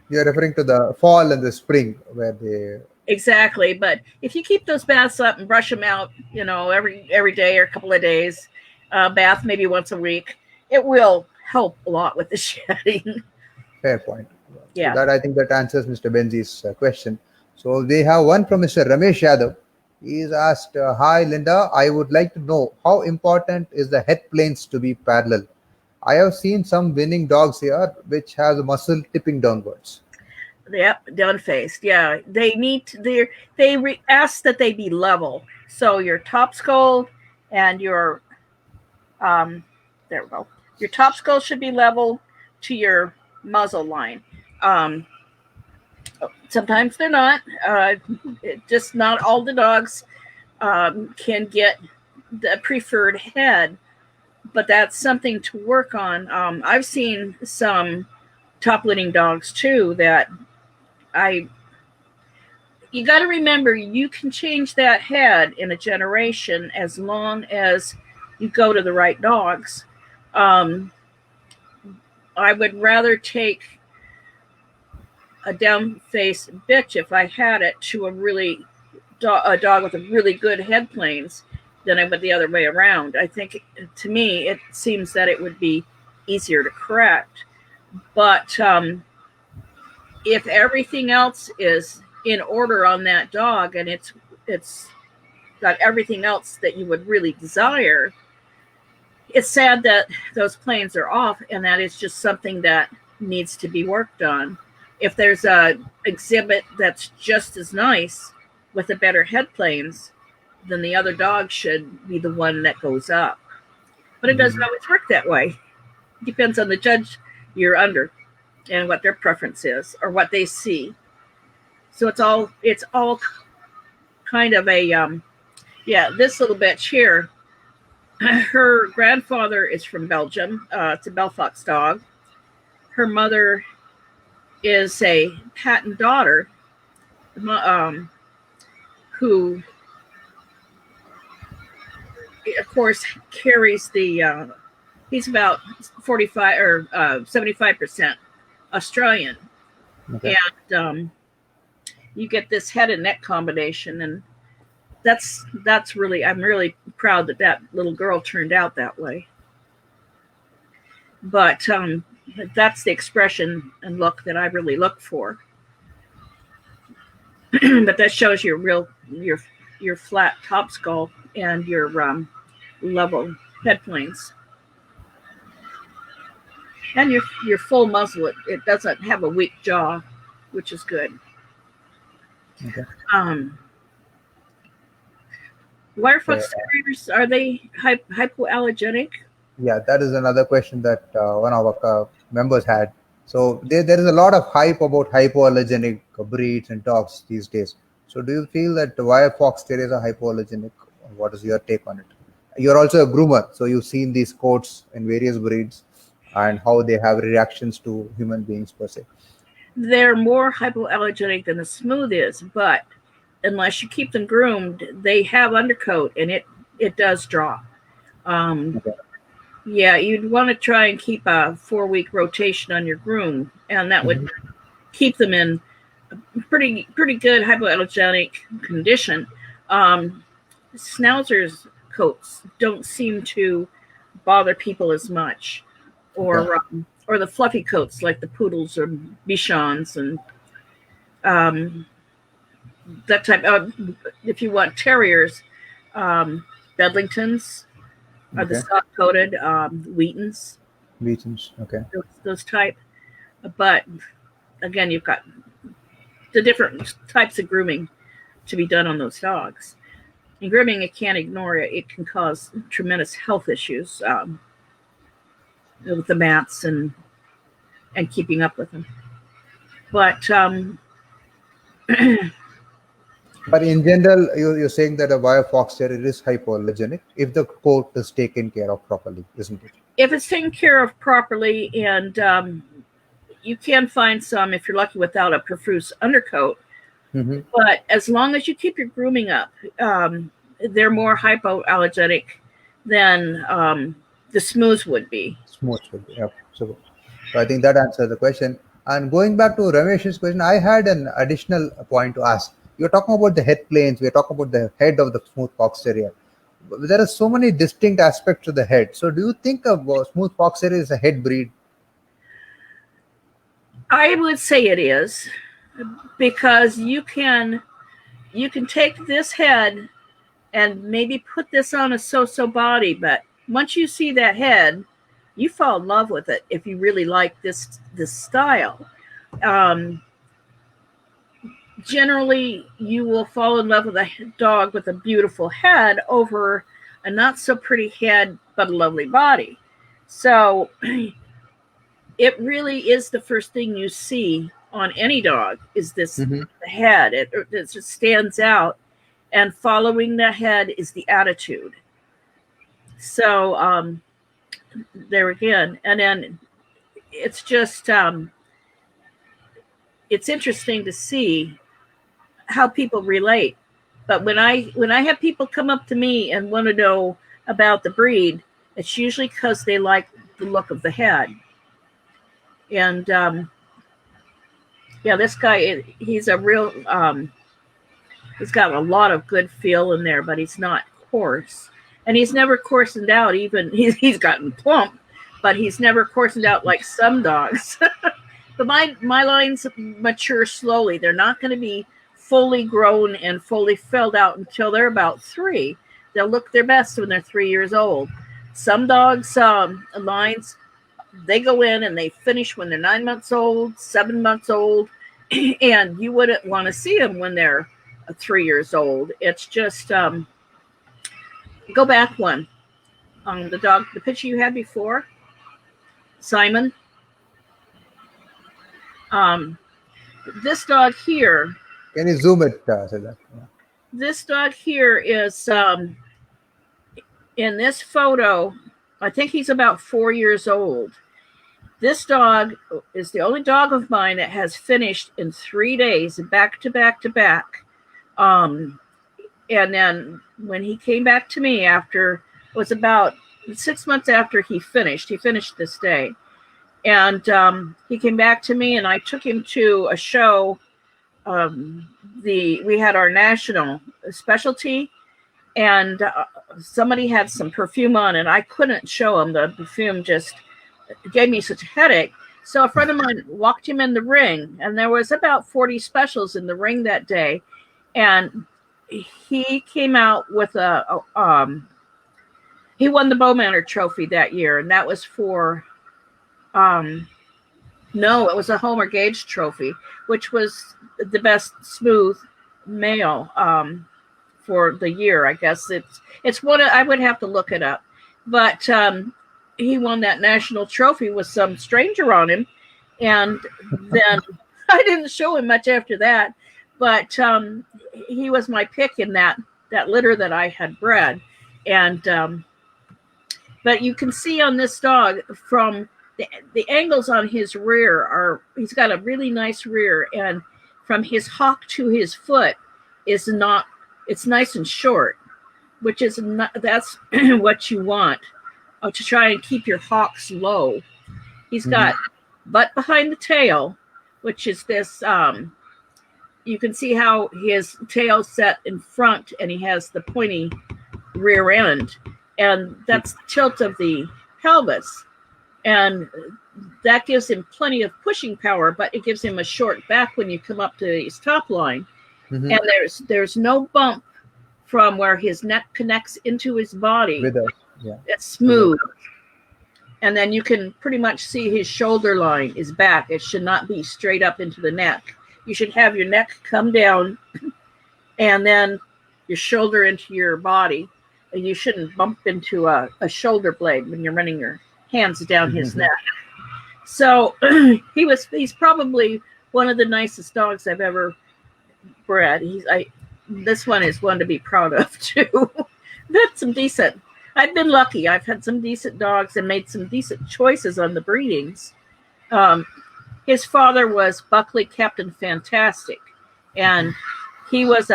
you're referring to the fall and the spring where they exactly. But if you keep those baths up and brush them out, every day or a couple of days, bath maybe once a week, it will help a lot with the shedding. Fair point. Yeah. So that I think that answers Mr. Benzi's question. So they have one from Mr. Ramesh Yadav. He's asked, "Hi Linda, I would like to know how important is the head planes to be parallel. I have seen some winning dogs here which has a muscle tipping downwards." Yep, down faced. Yeah, they need to, ask that they be level. So your top skull and your there we go. Your top skull should be level to your muzzle line. Sometimes they're not. Just not all the dogs can get the preferred head, but that's something to work on. I've seen some top lining dogs too that you got to remember you can change that head in a generation as long as you go to the right dogs. I would rather take a down face bitch if I had it to a dog with a really good head planes than I would the other way around. I think to me it seems that it would be easier to correct. But if everything else is in order on that dog and it's got everything else that you would really desire, it's sad that those planes are off, and that is just something that needs to be worked on. If there's a exhibit that's just as nice with the better head planes, then the other dog should be the one that goes up. But it doesn't always work that way. It depends on the judge you're under and what their preference is or what they see. So it's all kind of a this little bitch here, her grandfather is from Belgium. It's a Bell Fox dog. Her mother is a patent daughter who, of course, carries the he's about 45 or 75% Australian. Okay. And you get this head and neck combination, and that's really, I'm really proud that little girl turned out that way. But that's the expression and look that I really look for. But that shows your flat top skull and your level head planes. And your full muzzle, it doesn't have a weak jaw, which is good. Okay. Wire fox terriers, are they hypoallergenic? Yeah, that is another question that one of our members had. So there is a lot of hype about hypoallergenic breeds and dogs these days. So do you feel that wire fox terriers are hypoallergenic? What is your take on it? You're also a groomer, so you've seen these coats in various breeds and how they have reactions to human beings per se. They're more hypoallergenic than the smooth is, but unless you keep them groomed, they have undercoat and it does draw. Okay. Yeah, you'd want to try and keep a 4-week rotation on your groom, and that would keep them in pretty good hypoallergenic condition. Schnauzers coats don't seem to bother people as much. or the fluffy coats like the poodles or bichons and that type. If you want terriers, Bedlingtons are the Okay. soft coated, Wheatons, Regions. Okay. those type. But again, you've got the different types of grooming to be done on those dogs. And grooming, you can't ignore it. It can cause tremendous health issues with the mats and keeping up with them. But But in general, you're saying that a wire fox terrier is hypoallergenic if the coat is taken care of properly, isn't it? if it's taken care of properly, and you can find some, if you're lucky, without a profuse undercoat. Mm-hmm. But as long as you keep your grooming up, they're more hypoallergenic than the smooths would be. Smooth. Yeah. So I think that answers the question. And going back to Ramesh's question, I had an additional point to ask. You're talking about the head planes. We're talking about the head of the smooth fox terrier. There are so many distinct aspects to the head. So do you think a smooth fox terrier is a head breed? I would say it is, because you can take this head and maybe put this on a so-so body, but once you see that head, you fall in love with it if you really like this style. Generally, you will fall in love with a dog with a beautiful head over a not so pretty head but a lovely body. So it really is the first thing you see on any dog is this head. It just stands out, and following the head is the attitude. So there again, and then it's just it's interesting to see how people relate. But when I have people come up to me and want to know about the breed, it's usually because they like the look of the head. And yeah, this guy, he's a real he's got a lot of good feel in there, but he's not coarse, and he's never coarsened out. Even he's gotten plump, but he's never coarsened out like some dogs. But my lines mature slowly. They're not going to be fully grown and fully filled out until they're about 3. They'll look their best when they're 3 years old. Some dogs, lines, they go in and they finish when they're 9 months old, 7 months old, and you wouldn't want to see them when they're 3 years old. It's just, go back one. The picture you had before, Simon. This dog here. Can you zoom it? Yeah. This dog here is in this photo. I think he's about 4 years old. This dog is the only dog of mine that has finished in 3 days, back to back to back. And then when he came back to me after, it was about 6 months after he finished this day. And he came back to me, and I took him to a show. We had our national specialty, and somebody had some perfume on, and I couldn't show him. The perfume just gave me such a headache. So a friend of mine walked him in the ring, and there was about 40 specials in the ring that day, and he came out with he won the Bowmanor Trophy that year, and that was for no, it was a Homer Gage Trophy, which was the best smooth male for the year. I guess it's one. I would have to look it up, but he won that national trophy with some stranger on him, and then I didn't show him much after that. But he was my pick in that litter that I had bred, and but you can see on this dog from the angles on his rear he's got a really nice rear, and from his hock to his foot it's nice and short, which is not, that's what you want to try and keep your hocks low. He's got butt behind the tail, which is this, you can see how his tail's set in front, and he has the pointy rear end, and that's the tilt of the pelvis. and that gives him plenty of pushing power, but it gives him a short back when you come up to his top line. Mm-hmm. And there's no bump from where his neck connects into his body. With us, yeah. It's smooth. And then you can pretty much see his shoulder line, his back. It should not be straight up into the neck. You should have your neck come down and then your shoulder into your body. And you shouldn't bump into a shoulder blade when you're running your hands down his neck. So he's probably one of the nicest dogs I've ever bred. This one is one to be proud of too. I've been lucky. I've had some decent dogs and made some decent choices on the breedings. His father was Buckley Captain Fantastic, and he was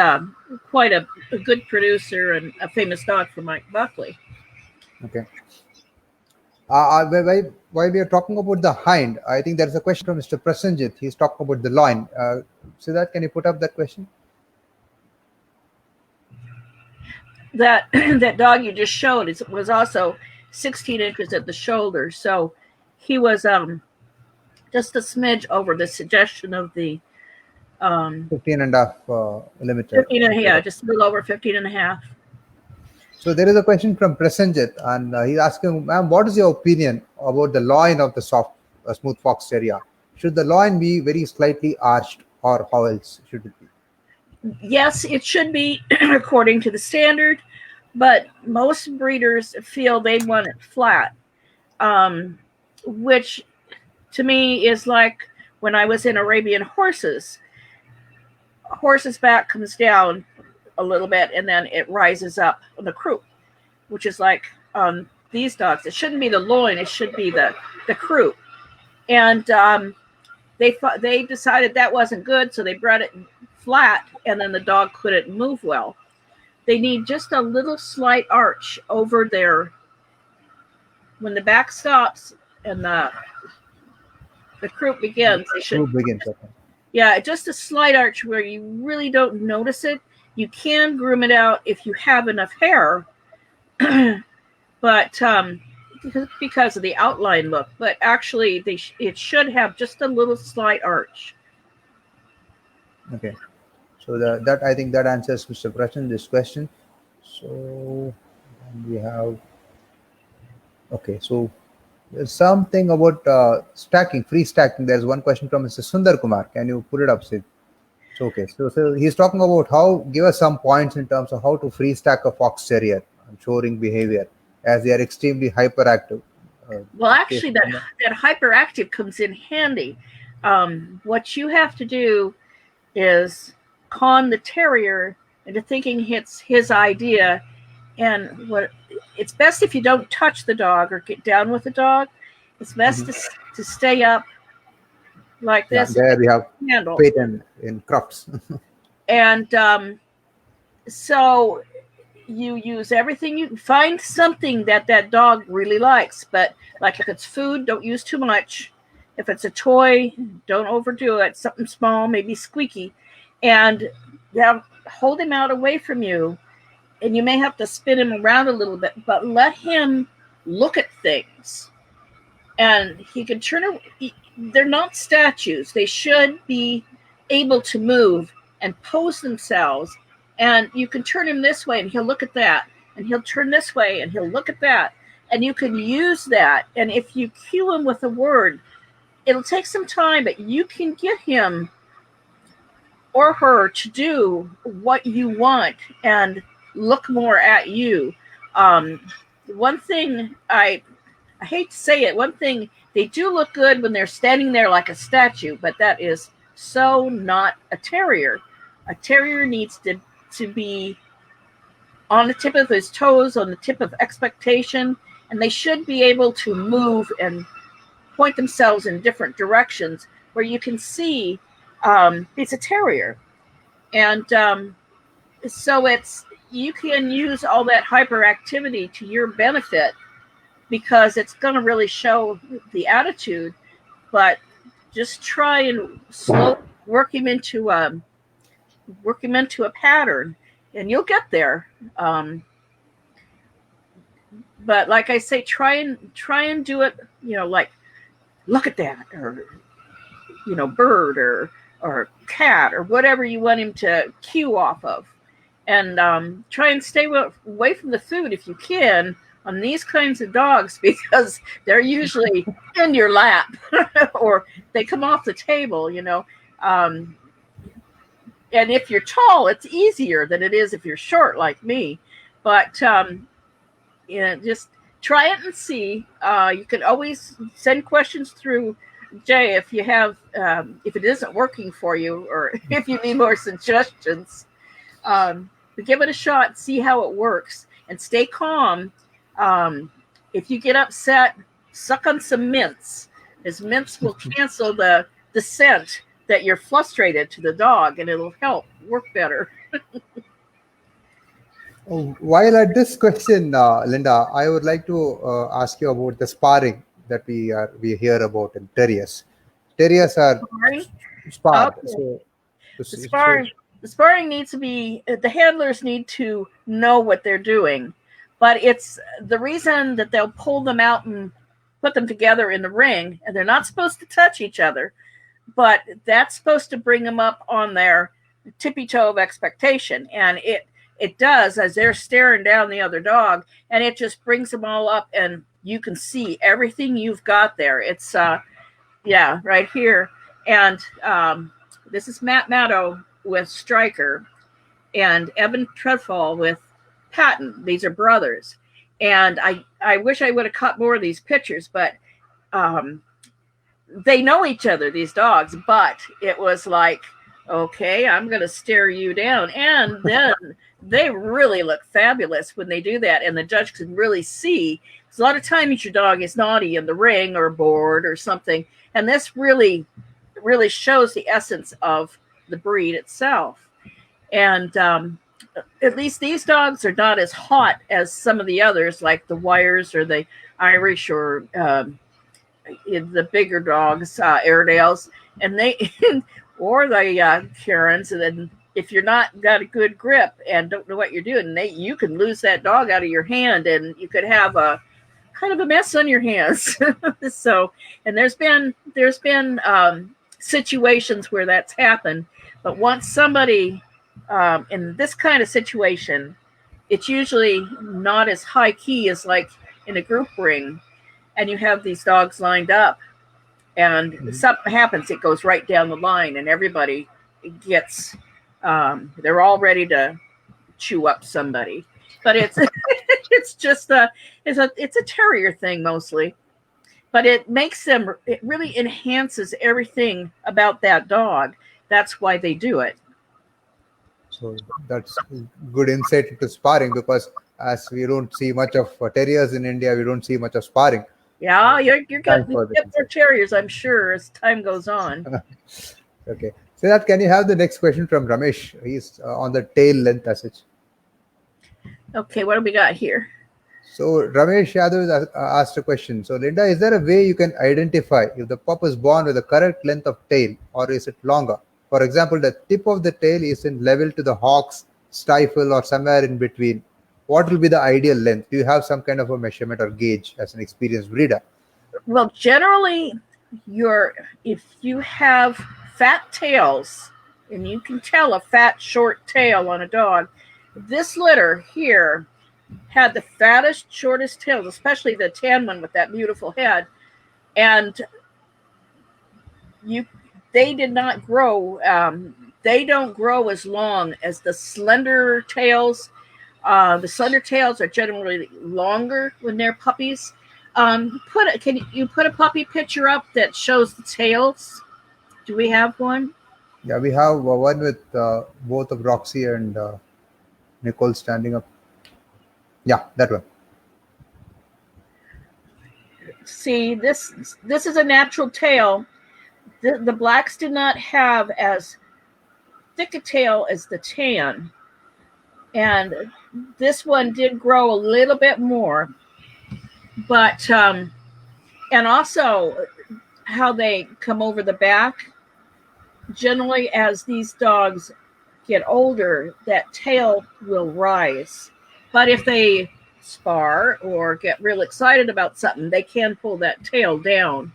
quite a good producer and a famous dog for Mike Buckley. Okay. While we are talking about the hind, I think there is a question from Mr. Prasenjit. He's talking about the loin. Siddharth, can you put up that question? That dog you just showed was also 16 inches at the shoulder, so he was just a smidge over the suggestion of the 15 and a half limited. 15, yeah, just a little over 15 and a half. So there is a question from Prasenjit, and he's asking, ma'am, what is your opinion about the loin of the smooth fox terrier? Should the loin be very slightly arched, or how else should it be? Yes, it should be according to the standard, but most breeders feel they want it flat, which to me is like when I was in Arabian horses. A horse's back comes down a little bit and then it rises up on the croup, which is like these dogs. It shouldn't be the loin, it should be the croup. And they decided that wasn't good, so they bred it flat, and then the dog couldn't move well. They need just a little slight arch over there when the back stops and the croup begins. Yeah, just a slight arch where you really don't notice it. You can groom it out if you have enough hair, but because of the outline look. But actually, it should have just a little slight arch. Okay. So that I think that answers Mr. Prashan's question. So we have, okay, so there's something about stacking, free stacking. There's one question from Mr. Sundar Kumar. Can you put it up, Sid? So, okay, so he's talking about give us some points in terms of how to free stack a fox terrier and showing behavior, as they are extremely hyperactive. Well, actually, that hyperactive comes in handy. What you have to do is con the terrier into thinking it's his idea, and it's best if you don't touch the dog or get down with the dog. It's best to stay up like this. Yeah, there we have handle pit in crufts. And so you use everything. You find something that dog really likes, but like if it's food, don't use too much. If it's a toy, don't overdo it. Something small, maybe squeaky, and hold him out away from you. And you may have to spin him around a little bit, but let him look at things. And he can they're not statues. They should be able to move and pose themselves. And you can turn him this way and he'll look at that. And he'll turn this way and he'll look at that. And you can use that. And if you cue him with a word, it'll take some time, but you can get him or her to do what you want and look more at you. One thing, I hate to say it, one thing, they do look good when they're standing there like a statue, but that is so not a terrier. A terrier needs to be on the tip of his toes, on the tip of expectation, and they should be able to move and point themselves in different directions where you can see it's a terrier. And so you can use all that hyperactivity to your benefit because it's going to really show the attitude, but just try and slowly work him into a pattern and you'll get there. but like I say, try and do it, like, look at that, or bird, or cat, or whatever you want him to cue off of, and try and stay away from the food if you can on these kinds of dogs, because they're usually in your lap or they come off the table, and if you're tall, it's easier than it is if you're short like me. But just try it and see. You can always send questions through Jay if you have if it isn't working for you, or if you need more suggestions. But give it a shot, see how it works, and stay calm. If you get upset, suck on some mints, as mints will cancel the scent that you're frustrated to the dog, and it'll help work better. While at this question, Linda, I would like to ask you about the sparring that we hear about in terriers. Terriers are Sparring? sparred. Okay. So, The sparring needs to be, the handlers need to know what they're doing. But it's the reason that they'll pull them out and put them together in the ring, and they're not supposed to touch each other, but that's supposed to bring them up on their tippy toe of expectation. And it does, as they're staring down the other dog, and it just brings them all up, and you can see everything you've got there. It's right here. And this is Matt Maddow with Stryker, and Evan Treadfall with Patton. These are brothers. And I wish I would have caught more of these pictures, but they know each other, these dogs. But it was like, okay, I'm going to stare you down. And then they really look fabulous when they do that. And the judge can really see. Because a lot of times your dog is naughty in the ring or bored or something. And this really, really shows the essence of the breed itself. And at least these dogs are not as hot as some of the others, like the Wires or the Irish, or the bigger dogs, Airedales, and they or the Karens. And then if you're not got a good grip and don't know what you're doing, you can lose that dog out of your hand, and you could have a kind of a mess on your hands. So, and there's been situations where that's happened. But once somebody in this kind of situation, it's usually not as high key as like in a group ring, and you have these dogs lined up, and something happens, it goes right down the line, and everybody gets they're all ready to chew up somebody. But it's it's just it's a terrier thing mostly, but it really enhances everything about that dog. That's why they do it. So that's good insight into sparring, because as we don't see much of terriers in India, we don't see much of sparring. Yeah, you're going to get more terriers, I'm sure, as time goes on. Okay. So that, can you have the next question from Ramesh? He's on the tail length as such. Okay, what do we got here? So Ramesh Yadav asked a question. So Linda, is there a way you can identify if the pup is born with the correct length of tail, or is it longer? For example, the tip of the tail is in level to the hock's stifle or somewhere in between. What will be the ideal length? Do you have some kind of a measurement or gauge as an experienced breeder? Well, generally, if you have fat tails, and you can tell a fat, short tail on a dog, this litter here had the fattest, shortest tails, especially the tan one with that beautiful head. And they did not grow. They don't grow as long as the slender tails. The slender tails are generally longer when they're puppies. Can you put a puppy picture up that shows the tails? Do we have one? Yeah, we have one with both of Roxy and Nicole standing up. Yeah, that one. See, this is a natural tail. The blacks did not have as thick a tail as the tan. And this one did grow a little bit more. But, and also how they come over the back. Generally, as these dogs get older, that tail will rise. But if they spar or get real excited about something, they can pull that tail down.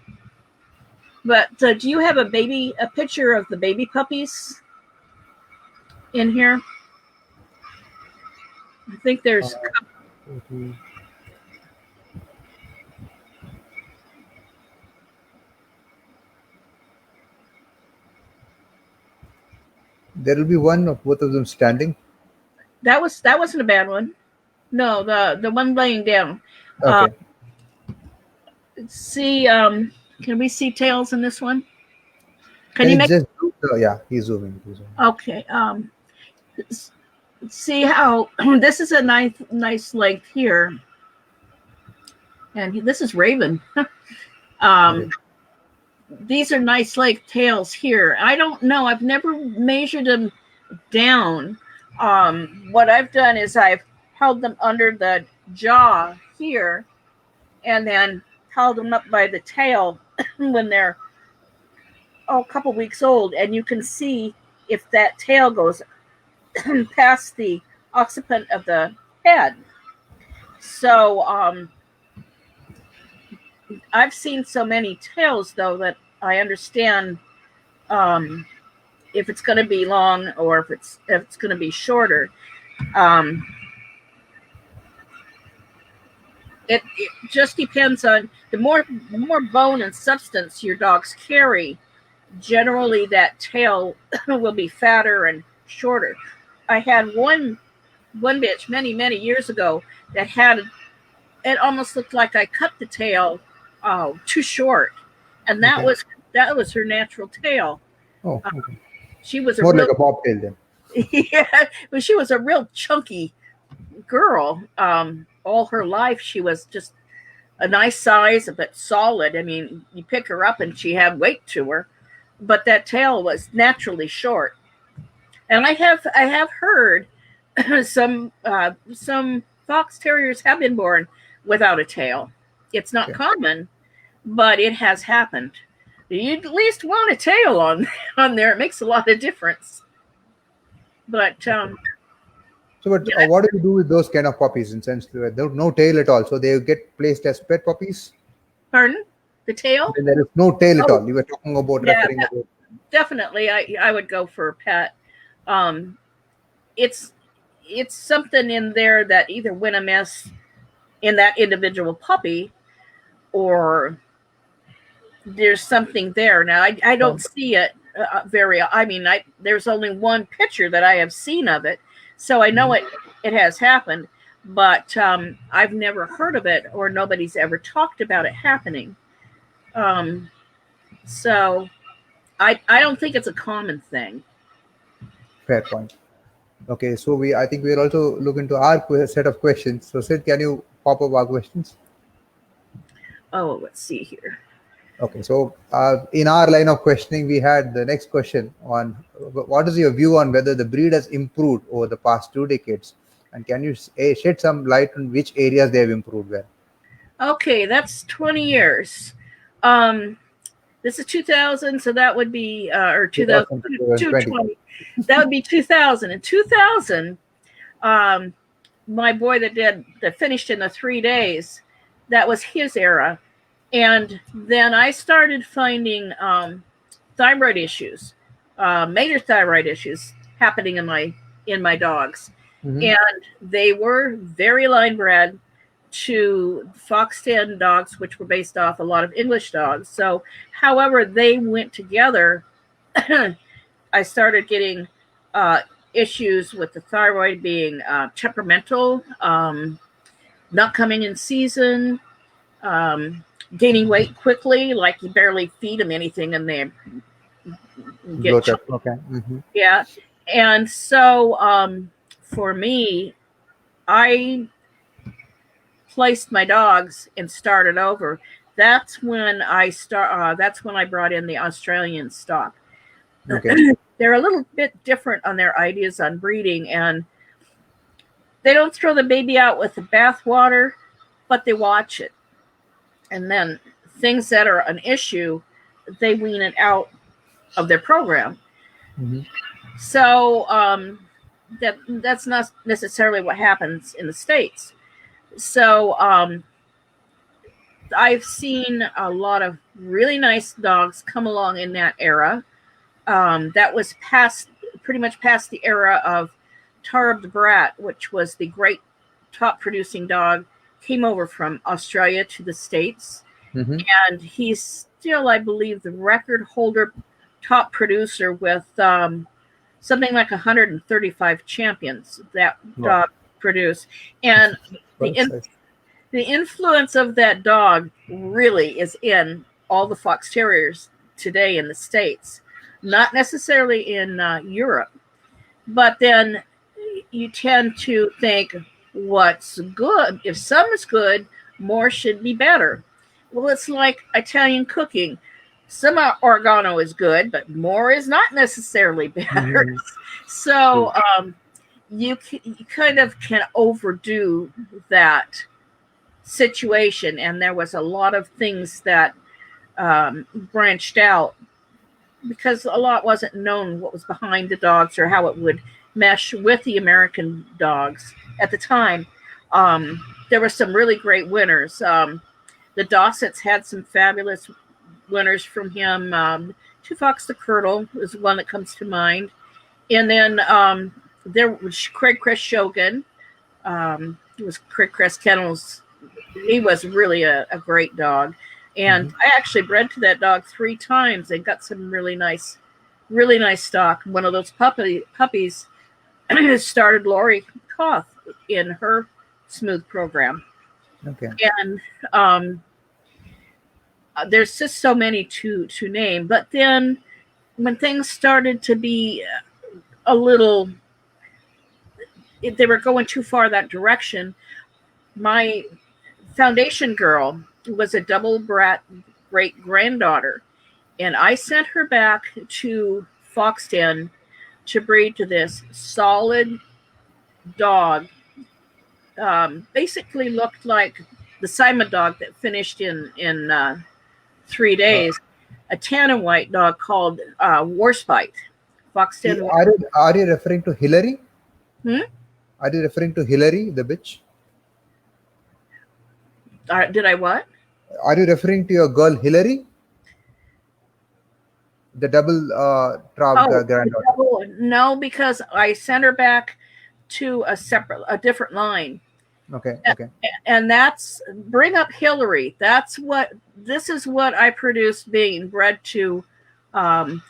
But do you have a picture of the baby puppies in here? I think there's. There will be one of both of them standing. That wasn't a bad one. No, the one laying down. Okay. See, can we see tails in this one? Can you make? Just, yeah, he's zooming. Okay. See how this is a nice length here, and this is Raven. These are nice length tails here. I don't know. I've never measured them down. What I've done is I've held them under the jaw here, and then held them up by the tail when they're a couple weeks old, and you can see if that tail goes past the occiput of the head. So I've seen so many tails, though, that I understand if it's going to be long or if it's going to be shorter. It just depends on the more bone and substance your dogs carry. Generally, that tail will be fatter and shorter. I had one bitch many years ago that had it almost looked like I cut the tail too short, and that was her natural tail. Oh, okay. She was more like a bobtail then. Yeah, but she was a real chunky girl. All her life, she was just a nice size, but solid. I mean, you pick her up and she had weight to her, but that tail was naturally short. And I have heard some fox terriers have been born without a tail. It's not common, but it has happened. You at least want a tail on there. It makes a lot of difference. But what do you do with those kind of puppies? In sense, there's no tail at all, so they get placed as pet puppies. Pardon? The tail? And there is no tail at all. You were talking about referring about. Definitely, I would go for a pet. It's something in there that either went amiss in that individual puppy, or there's something there. Now I don't see it very. I mean, there's only one picture that I have seen of it, so I know it has happened. But I've never heard of it, or nobody's ever talked about it happening. So I don't think it's a common thing. Fair point. Okay, so I think we'll also look into our set of questions. So Sid, can you pop up our questions? Oh, let's see here. Okay, so in our line of questioning, we had the next question on what is your view on whether the breed has improved over the past 2 decades, and can you shed some light on which areas they have improved well? Okay, that's 20 years. This is 2000, so that would be or 2020. That would be 2000. In 2000, my boy that finished in the 3 days, that was his era. And then I started finding thyroid issues, major thyroid issues happening in my dogs. And they were very line bred to fox den dogs, which were based off a lot of English dogs. So however they went together, I started getting issues with the thyroid being temperamental, not coming in season, gaining weight quickly, like you barely feed them anything and they get Yeah. And so for me, I placed my dogs and started over. That's when I brought in the Australian stock. Okay. They're a little bit different on their ideas on breeding, and they don't throw the baby out with the bathwater, but they watch it. And then things that are an issue, they wean it out of their program. So that's not necessarily what happens in the States. So I've seen a lot of really nice dogs come along in that era. That was pretty much past the era of Tarb the Brat, which was the great top producing dog, came over from Australia to the States. Mm-hmm. And he's still, I believe, the record holder, top producer with something like 135 champions that Wow. dog produced. And the, Quite nice. the influence of that dog really is in all the fox terriers today in the States, not necessarily in Europe. But then you tend to think, what's good? If some is good, more should be better. Well, it's like Italian cooking. Some oregano is good, but more is not necessarily better. Mm-hmm. So you kind of can overdo that situation, and there was a lot of things that branched out because a lot wasn't known what was behind the dogs or how it would mesh with the American dogs at the time. There were some really great winners. The Dossets had some fabulous winners from him. Two Fox the Curdle is one that comes to mind. And then there was Craig Crest Shogun. It was Craig Crest Kennels. He was really a great dog. And I actually bred to that dog 3 times and got some really nice stock. One of those puppies started Lori Koth in her smooth program. Okay. And there's just so many to name. But then when things started to be a little, they were going too far that direction, my foundation girl was a double brat great granddaughter, and I sent her back to Foxton to breed to this solid dog. Basically looked like the Simon dog that finished in 3 days. A tan and white dog called Warspite. Foxton. Are you referring to Hillary? Hmm? Are you referring to Hillary, the bitch? Did I what? Are you referring to your girl Hillary? The double granddaughter. No, because I sent her back to a different line. Okay. And that's bring up Hillary. This is what I produced being bred to an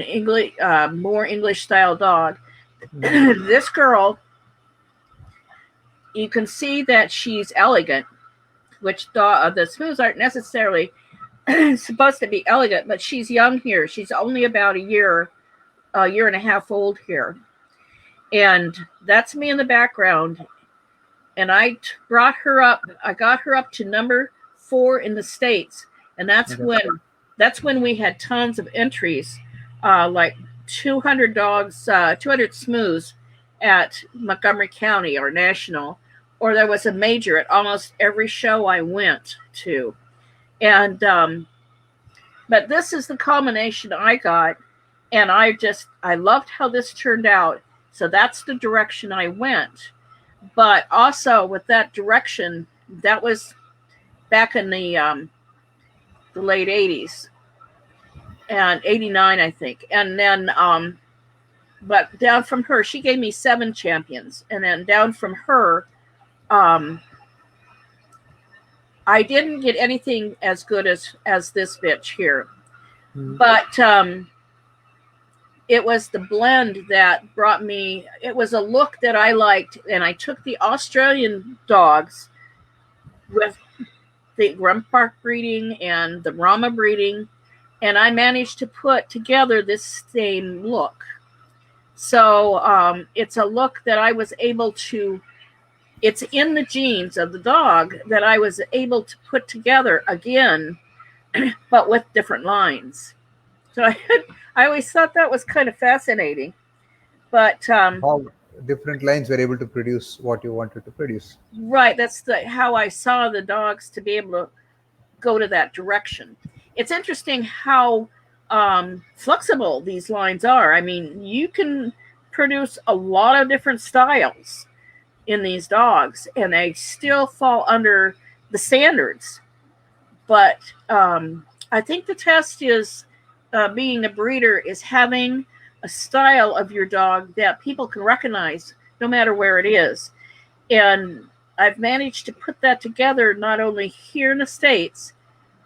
English, more English style dog. This girl, you can see that she's elegant, which the smooths aren't necessarily supposed to be elegant, but she's young here. She's only about a year and a half old here. And that's me in the background. And I brought her up. I got her up to number 4 in the States. And that's when we had tons of entries, like 200 dogs, 200 smooths at Montgomery County or National, or there was a major at almost every show I went to. And but this is the culmination I got, and I loved how this turned out. So that's the direction I went. But also with that direction, that was back in the late 80s and 89, I think. And then but down from her, she gave me 7 champions, and then down from her, I didn't get anything as good as this bitch here. But it was the blend that brought me, it was a look that I liked, and I took the Australian dogs with the Grumpark breeding and the Rama breeding, and I managed to put together this same look. So it's a look that I was able to, it's in the genes of the dog that I was able to put together again, but with different lines. So I always thought that was kind of fascinating. But how different lines were able to produce what you wanted to produce. Right, that's how I saw the dogs to be able to go to that direction. It's interesting how flexible these lines are. I mean, you can produce a lot of different styles. in these dogs, and they still fall under the standards. But I think the test is being a breeder is having a style of your dog that people can recognize no matter where it is. And I've managed to put that together not only here in the States,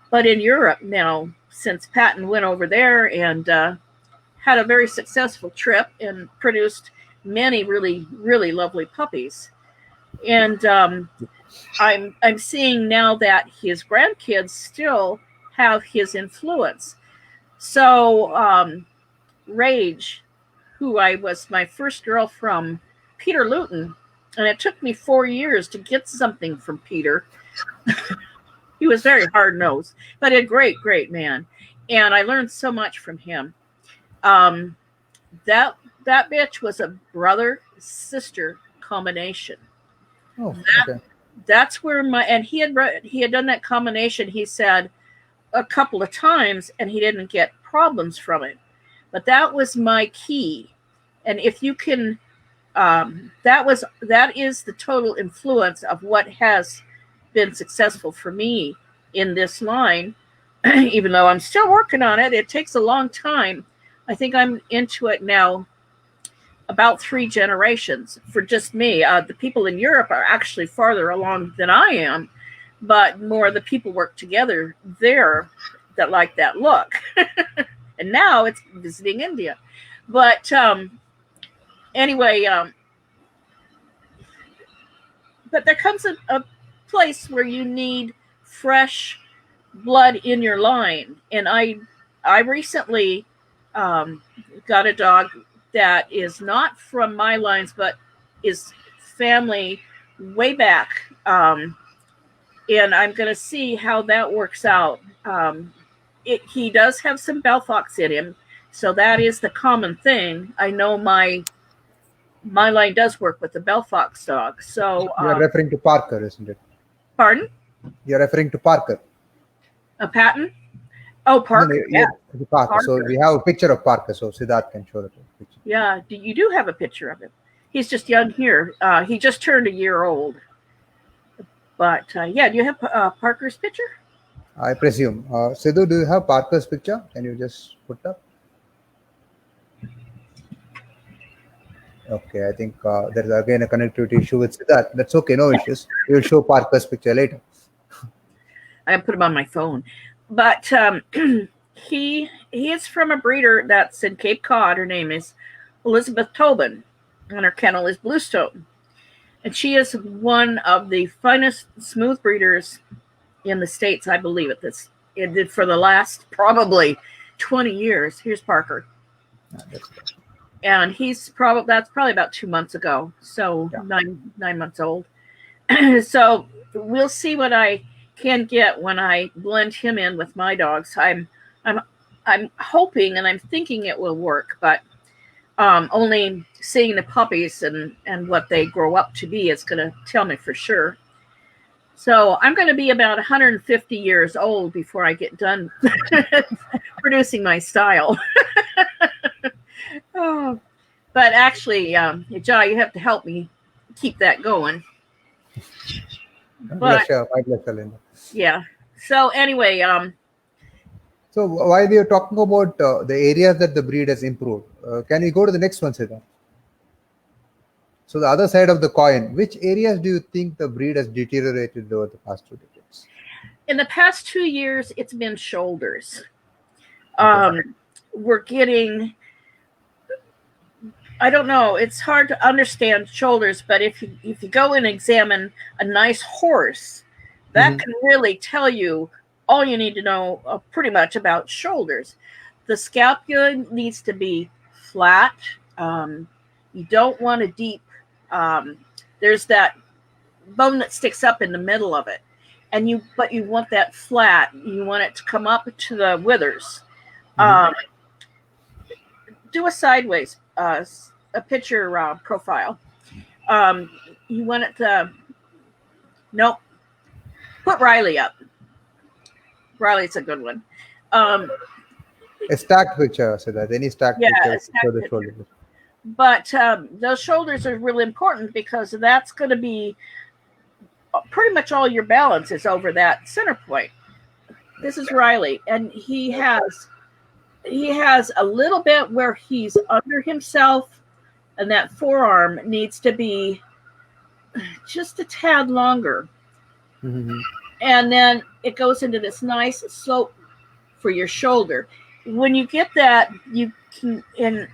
but in Europe now, since Patton went over there and had a very successful trip and produced many really, really lovely puppies. And I'm seeing now that his grandkids still have his influence. So Rage, who I was my first girl from Peter Luton, and it took me 4 years to get something from Peter. He was very hard-nosed, but a great, great man. And I learned so much from him. That bitch was a brother-sister combination. Oh, okay. That's where he had done that combination, he said, a couple of times, and he didn't get problems from it. But that was my key. And if you can, that is the total influence of what has been successful for me in this line. Even though I'm still working on it, it takes a long time. I think I'm into it now about 3 generations for just me. The people in Europe are actually farther along than I am, but more of the people work together there that like that look. And now it's visiting India. But anyway, but there comes a place where you need fresh blood in your line. And I recently got a dog that is not from my lines, but is family way back. And I'm going to see how that works out. He does have some Bell Fox in him, so that is the common thing. I know my line does work with the Bell Fox dog. So you're referring to Parker, isn't it? Pardon? You're referring to Parker. A Patton? Oh, Parker. No, yeah, Parker. Parker. So we have a picture of Parker. So Siddharth can show the picture. Yeah, you do have a picture of him. He's just young here. He just turned a year old. But yeah, do you have Parker's picture? I presume. Sidhu, do you have Parker's picture? Can you just put up? Okay, I think there is again a connectivity issue with Siddharth. That's okay, no issues. We will show Parker's picture later. I put him on my phone. But he is from a breeder that's in Cape Cod. Her name is Elizabeth Tobin, and her kennel is Bluestone. And she is one of the finest smooth breeders in the States, I believe, for the last probably 20 years. Here's Parker. And that's probably about 2 months ago. So yeah. nine months old. So we'll see what I can get when I blend him in with my dogs. I'm hoping and I'm thinking it will work, but only seeing the puppies and what they grow up to be is going to tell me for sure. So I'm going to be about 150 years old before I get done producing my style. Oh, but actually, Jai, you have to help me keep that going. But, my pleasure, Linda. Yeah. So anyway, so while we are talking about the areas that the breed has improved, can we go to the next one, Siddharth? So the other side of the coin, which areas do you think the breed has deteriorated over the past 2 decades? In the past 2 years, it's been shoulders. Okay. We're getting, I don't know, it's hard to understand shoulders, but if you go and examine a nice horse, that can really tell you all you need to know pretty much about shoulders. The scapula needs to be flat. You don't want a deep, there's that bone that sticks up in the middle of it. But you want that flat. You want it to come up to the withers. Do a sideways, a picture profile. You want it to, nope. Put Riley up. Riley's a good one. A stacked picture, so that any stacked picture show the shoulders. But those shoulders are really important because that's going to be pretty much all your balance is over that center point. This is Riley, and he has a little bit where he's under himself, and that forearm needs to be just a tad longer. Mm-hmm. And then it goes into this nice slope for your shoulder. When you get that, you can, and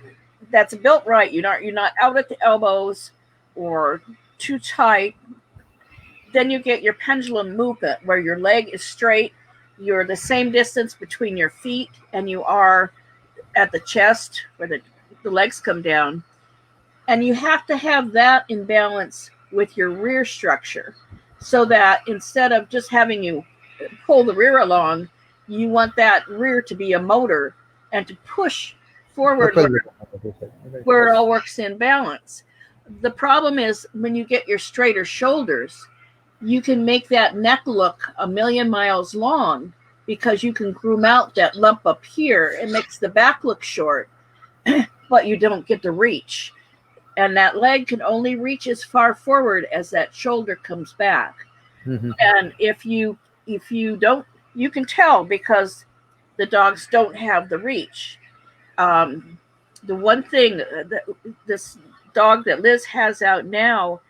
that's built right. You're not out at the elbows or too tight. Then you get your pendulum movement where your leg is straight. You're the same distance between your feet, and you are at the chest where the legs come down. And you have to have that in balance with your rear structure, so that instead of just having you pull the rear along, you want that rear to be a motor and to push forward where it all works in balance. The problem is when you get your straighter shoulders, you can make that neck look a million miles long because you can groom out that lump up here. It makes the back look short, but you don't get to reach. And that leg can only reach as far forward as that shoulder comes back. Mm-hmm. And if you don't, you can tell because the dogs don't have the reach. The one thing that this dog that Liz has out now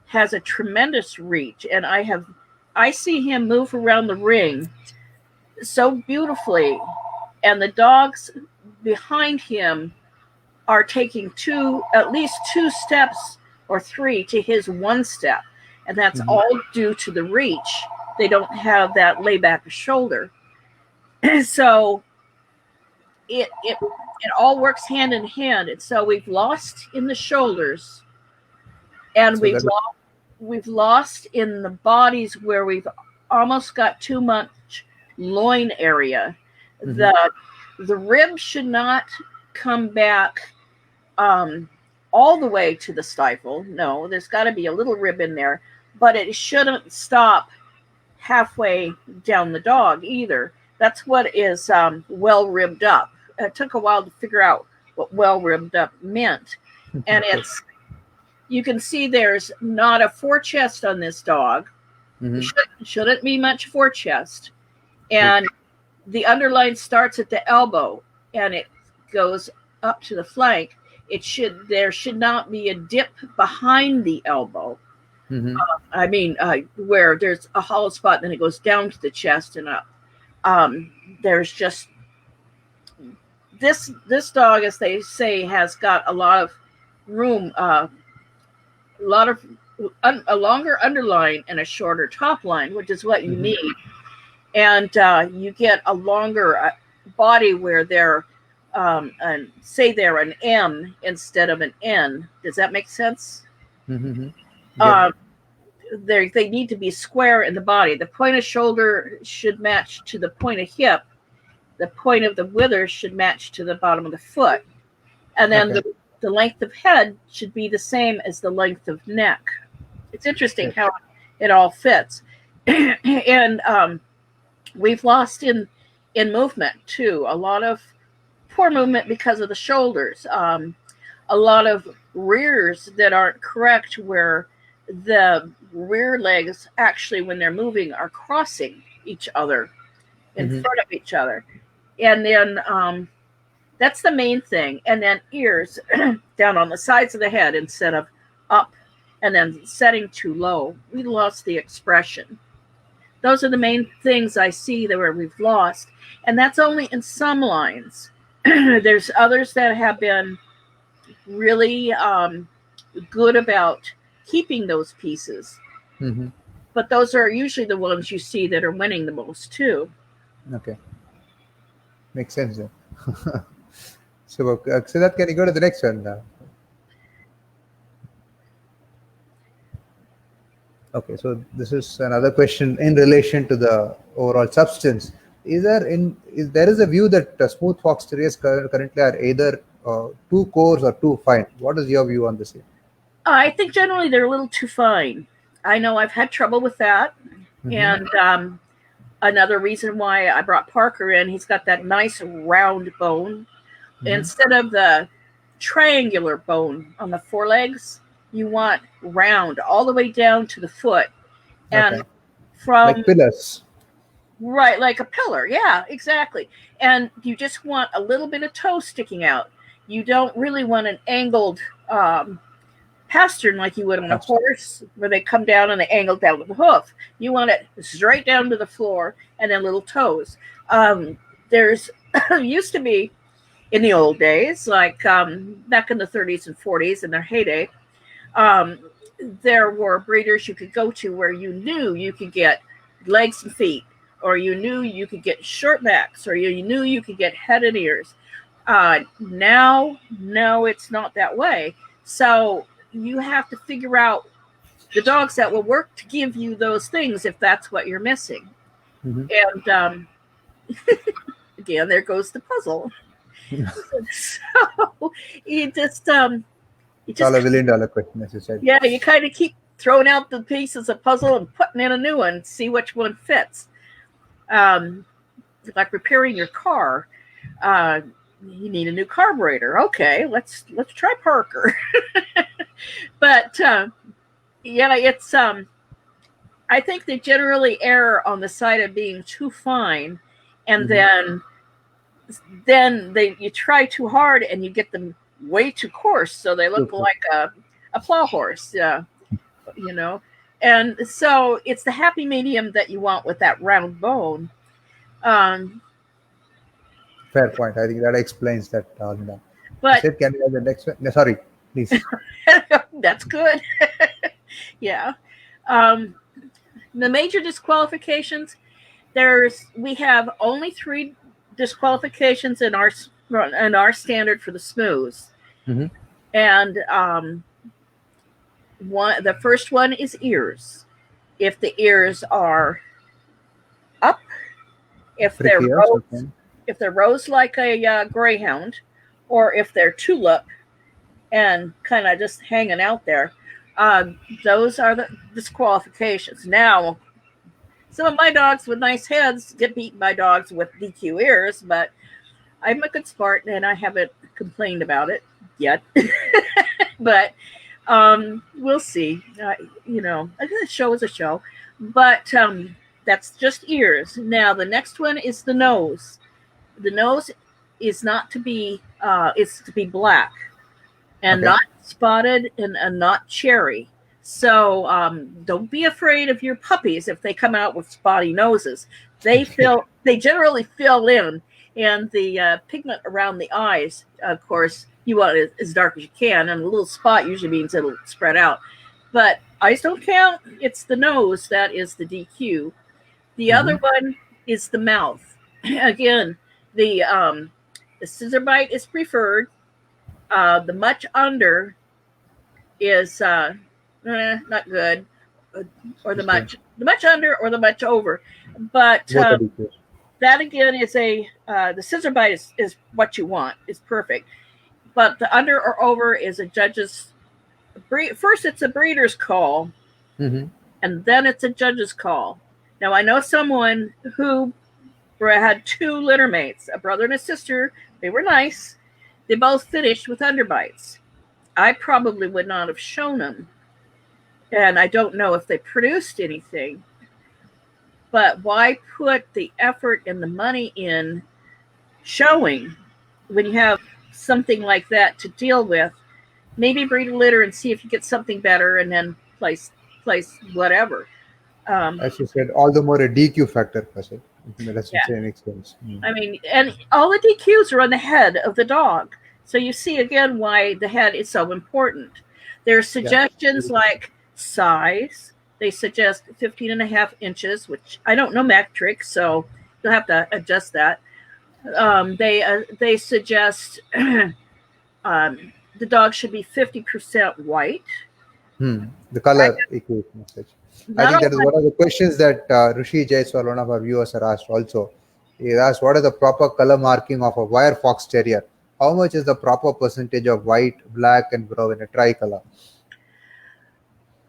has a tremendous reach, and I see him move around the ring so beautifully, and the dogs behind him are taking at least two steps or three to his one step. And that's Mm-hmm. all due to the reach. They don't have that layback shoulder. So it all works hand in hand. And so we've lost in the shoulders, and So we've lost in the bodies where we've almost got too much loin area. Mm-hmm. The rib should not come back all the way to the stifle. No, there's got to be a little rib in there, but it shouldn't stop halfway down the dog either. That's what is well ribbed up. It took a while to figure out what well ribbed up meant. And you can see there's not a forechest on this dog. Mm-hmm. Shouldn't be much forechest. And the underline starts at the elbow and it goes up to the flank. There should not be a dip behind the elbow. Mm-hmm. Where there's a hollow spot, and then it goes down to the chest and up. There's just this dog, as they say, has got a lot of room, a longer underline and a shorter top line, which is what you Mm-hmm. need. And you get a longer body where they're say they're an M instead of an N. Does that make sense? Mm-hmm. Yeah. They need to be square in the body. The point of shoulder should match to the point of hip. The point of the wither should match to the bottom of the foot. And then the length of head should be the same as the length of neck. It's interesting how it all fits. And we've lost in movement too. A lot of poor movement because of the shoulders. A lot of rears that aren't correct, where the rear legs actually, when they're moving, are crossing each other in Mm-hmm. front of each other. And then that's the main thing. And then ears down on the sides of the head instead of up, and then setting too low. We lost the expression. Those are the main things I see that where we've lost. And that's only in some lines. There's others that have been really good about keeping those pieces. Mm-hmm. But those are usually the ones you see that are winning the most too. Okay. Makes sense then. So that, can you go to the next one now? Okay, so this is another question in relation to the overall substance. There is a view that smooth fox terriers currently are either too coarse or too fine. What is your view on this? I think generally they're a little too fine. I know I've had trouble with that. Mm-hmm. And another reason why I brought Parker in, he's got that nice round bone. Mm-hmm. Instead of the triangular bone on the forelegs. You want round all the way down to the foot. And Okay. from Like pillars. right, like a pillar. Yeah, exactly. And you just want a little bit of toe sticking out. You don't really want an angled pastern like you would on a horse, where they come down and they angle down with the hoof. You want it straight down to the floor and then little toes. There's used to be in the old days, like back in the 30s and 40s in their heyday, there were breeders you could go to where you knew you could get legs and feet, or you knew you could get short backs, or you knew you could get head and ears. Now, no, it's not that way. So you have to figure out the dogs that will work to give you those things if that's what you're missing. And again, there goes the puzzle. So you just It's all a $1 million question, as you said. yeah, you kind of keep throwing out the pieces of puzzle and putting in a new one, see which one fits. Like repairing your car, you need a new carburetor. Okay, let's try Parker. But yeah, it's I think they generally err on the side of being too fine, and then you try too hard and you get them way too coarse, so they look like a plow horse. Yeah, you know. And so it's the happy medium that you want with that round bone. Fair point. I think that explains that. But said, can we have the next one? No, sorry, please. that's good. Yeah. The major disqualifications. We have only 3 disqualifications in our standard for the smooths, and the first one is ears. If the ears are up, if they're rose like a greyhound, or if they're tulip and kind of just hanging out there, those are the disqualifications. Now, some of my dogs with nice heads get beaten by dogs with DQ ears, but I'm a good sport and I haven't complained about it yet. But we'll see. You know, a show is a show. But that's just ears. Now, the next one is the nose. The nose is not to be, it's to be black and not spotted and not cherry. So don't be afraid of your puppies if they come out with spotty noses. They generally fill in, and the pigment around the eyes, of course, you want it as dark as you can, and a little spot usually means it'll spread out. But eyes don't count. It's the nose that is the DQ. The other one is the mouth. Again, the scissor bite is preferred. The much under is not good, or the much under or the much over. But that again is the scissor bite is what you want. It's perfect. But the under or over is a judge's. First, it's a breeder's call, and then it's a judge's call. Now, I know someone who had 2 litter mates, a brother and a sister. They were nice. They both finished with underbites. I probably would not have shown them, and I don't know if they produced anything. But why put the effort and the money in showing when you have something like that to deal with? Maybe breed a litter and see if you get something better, and then place whatever. As you said, all the more a DQ factor, Kasey. That's an experience. I mean, and all the DQs are on the head of the dog. So you see again why the head is so important. There are suggestions like size. They suggest 15.5 inches, which I don't know metric, so you'll have to adjust that. They suggest the dog should be 50% white. The color equation. I think that is one of the questions that Rishi Jaiswal, one of our viewers, are asked also. He asked, what is the proper color marking of a wire fox terrier? How much is the proper percentage of white, black, and brown in a tricolor?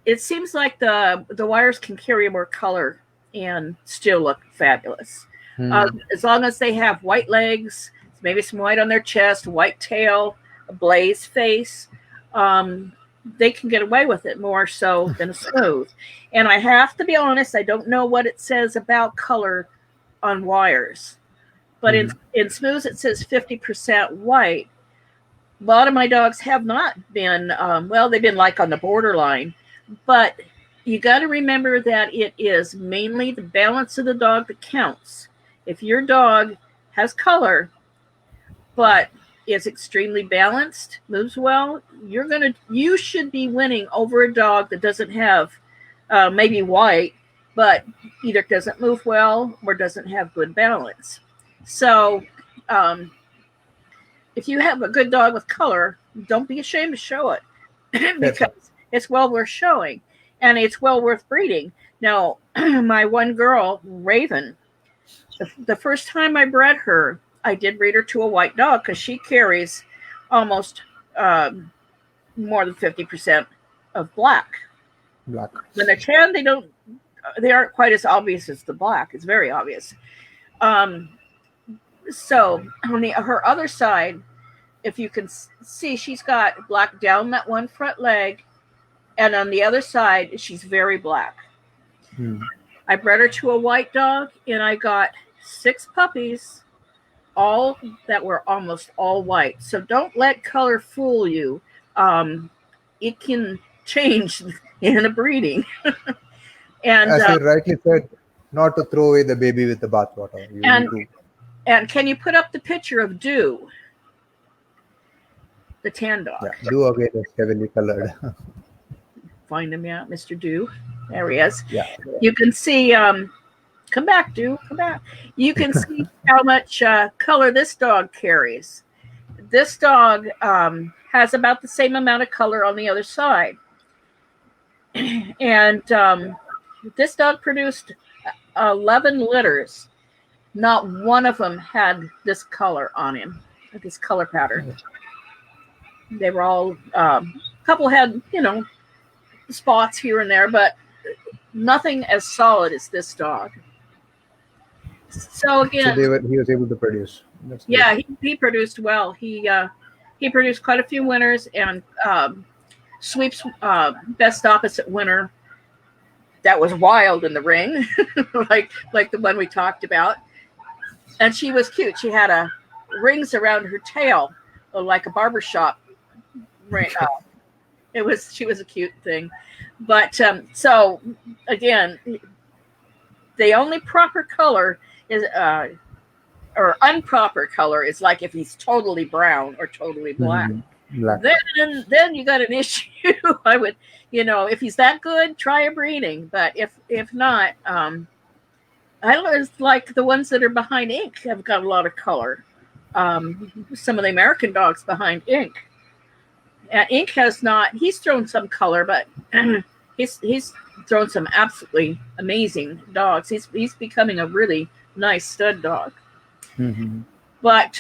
It seems like the wires can carry more color and still look fabulous. As long as they have white legs, maybe some white on their chest, white tail, blaze face, they can get away with it more so than a smooth. And I have to be honest, I don't know what it says about color on wires, but in smooths it says 50% white. A lot of my dogs have not been, they've been like on the borderline, but you got to remember that it is mainly the balance of the dog that counts. If your dog has color, but is extremely balanced, moves well, you should be winning over a dog that doesn't have maybe white, but either doesn't move well or doesn't have good balance. So if you have a good dog with color, don't be ashamed to show it because it's well worth showing and it's well worth breeding. Now, my one girl, Raven, the first time I bred her, I did breed her to a white dog because she carries almost more than 50% of black. When they're tan, they aren't quite as obvious as the black. It's very obvious. So on her other side, if you can see, she's got black down that one front leg, and on the other side, she's very black. I bred her to a white dog, and I got 6 puppies, all that were almost all white. So don't let color fool you. It can change in a breeding. And as you rightly said, not to throw away the baby with the bathwater. And can you put up the picture of Dew, the tan dog? Yeah, Dew again is heavily colored. Find him, yeah, Mr. Dew. There he is. Yeah. You can see. Come back, Dew. Come back. You can see how much color this dog carries. This dog has about the same amount of color on the other side. And this dog produced 11 litters. Not one of them had this color on him, this color pattern. They were all, a couple had, spots here and there, but nothing as solid as this dog. So again, he was able to produce. He produced well. He produced quite a few winners and sweeps best opposite winner. That was wild in the ring, like the one we talked about. And she was cute. She had rings around her tail, like a barbershop ring. She was a cute thing. But so again, the only proper color is or improper color is like if he's totally brown or totally black. Then you got an issue. I would, if he's that good, try a breeding. But if not, I like the ones that are behind ink have got a lot of color. Some of the American dogs behind ink. Ink has not. He's thrown some color, but he's thrown some absolutely amazing dogs. He's becoming a really nice stud dog. But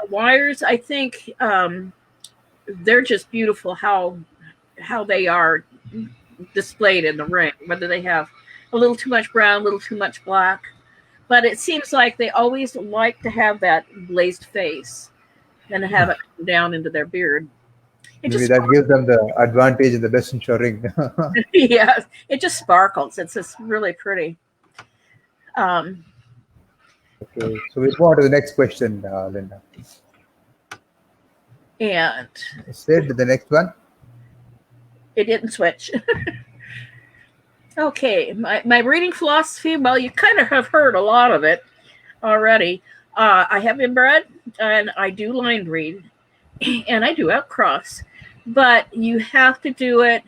wires, I think they're just beautiful how they are displayed in the ring, whether they have a little too much brown, a little too much black. But it seems like they always like to have that glazed face and have it come down into their beard. Maybe that gives them the advantage in the best ring. Yeah, it just sparkles. It's just really pretty. Okay, so we'll go on to the next question, Linda. And said the next one. It didn't switch. Okay, my breeding philosophy, well, you kind of have heard a lot of it already. I have inbred, and I do line breed, and I do outcross. But you have to do it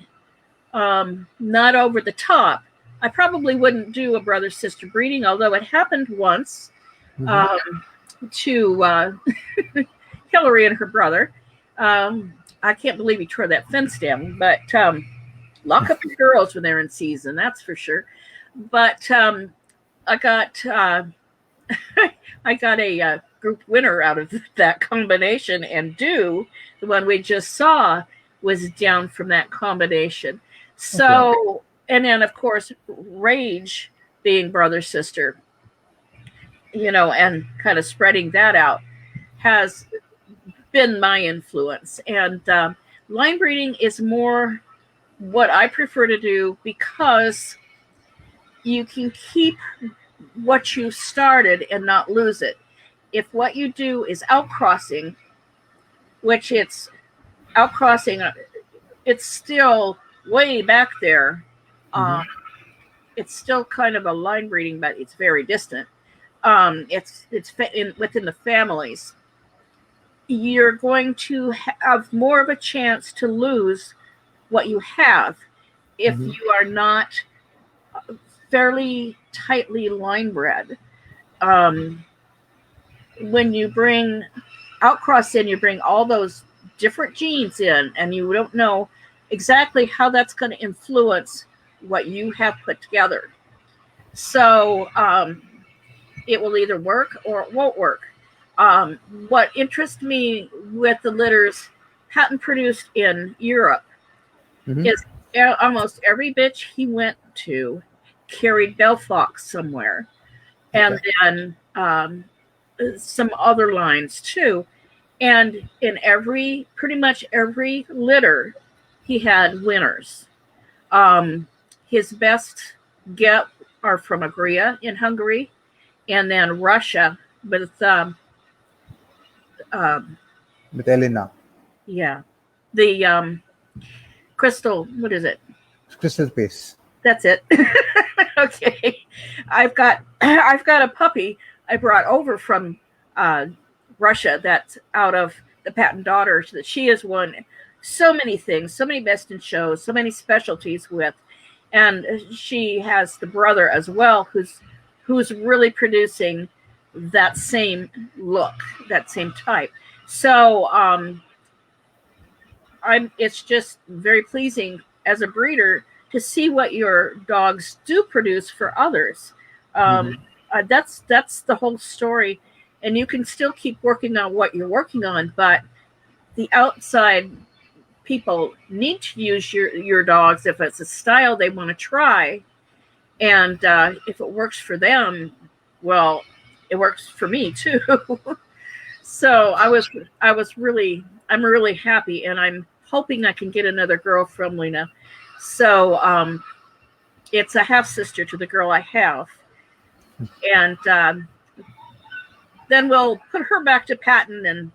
not over the top. I probably wouldn't do a brother-sister breeding, although it happened once to Hillary and her brother. I can't believe he tore that fence down, but lock up the girls when they're in season, that's for sure. But I got a group winner out of that combination, and Dew, the one we just saw, was down from that combination. So, and then of course, Rage being brother sister, and kind of spreading that out, has been my influence. And line breeding is more what I prefer to do because you can keep what you started and not lose it. If what you do is outcrossing, which it's outcrossing, it's still way back there. It's still kind of a line breeding, but it's very distant. It's within the families. You're going to have more of a chance to lose what you have if you are not fairly tightly line bred. When you bring outcross in, you bring all those different genes in, and you don't know exactly how that's going to influence what you have put together. So it will either work or it won't work. What interests me with the litters patent produced in Europe is almost every bitch he went to carried Bell Fox somewhere, and then some other lines too. And in pretty much every litter, he had winners. His best get are from Agria in Hungary, and then Russia with Elena. Yeah, the crystal. What is it? Crystal Pace. That's it. Okay, I've got a puppy I brought over from Russia that's out of the patent daughters that she has won so many things, so many best in shows, so many specialties with, and she has the brother as well who's really producing that same look, that same type. So it's just very pleasing as a breeder to see what your dogs do produce for others. That's the whole story, and you can still keep working on what you're working on, but the outside people need to use your dogs if it's a style they want to try, and if it works for them, well, it works for me too. So I'm really happy, and I'm hoping I can get another girl from Lena. So it's a half sister to the girl I have, and then we'll put her back to Patton and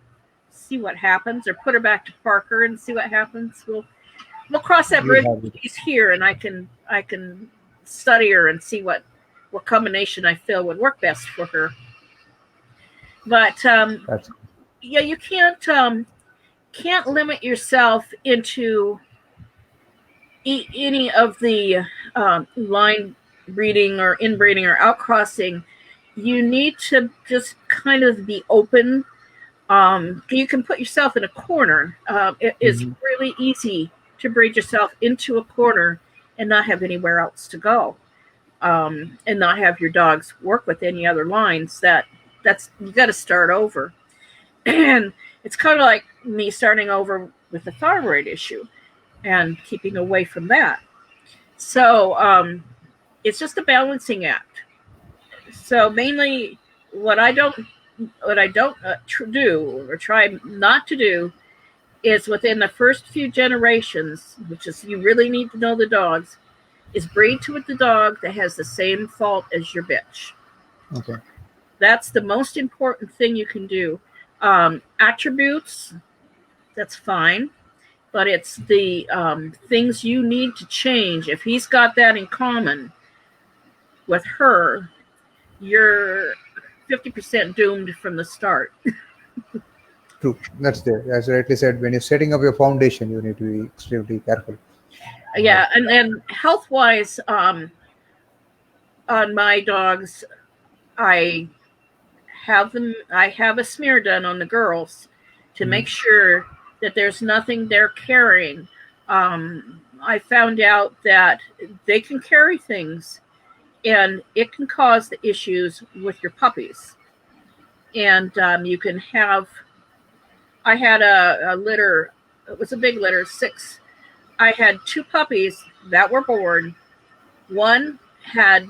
see what happens, or put her back to Parker and see what happens. We'll cross that bridge when she's here, and I can study her and see what combination I feel would work best for her. But yeah, you can't limit yourself into any of the line breeding or inbreeding or outcrossing. You need to just kind of be open. You can put yourself in a corner. It is really easy to breed yourself into a corner and not have anywhere else to go, and not have your dogs work with any other lines. That's you got to start over. And it's kind of like me starting over with the thyroid issue and keeping away from that. So it's just a balancing act. So mainly what I don't do or try not to do is within the first few generations, which is you really need to know the dogs, is breed to the dog that has the same fault as your bitch. Okay. That's the most important thing you can do. Attributes, that's fine, but it's the things you need to change. If he's got that in common with her, you're 50% doomed from the start. True. That's there. As you rightly said, when you're setting up your foundation, you need to be extremely careful. Yeah, and then health-wise, on my dogs, I have a smear done on the girls to make sure that there's nothing they're carrying. I found out that they can carry things, and it can cause the issues with your puppies. And you can have, I had a litter, it was a big litter, 6. I had 2 puppies that were born. One had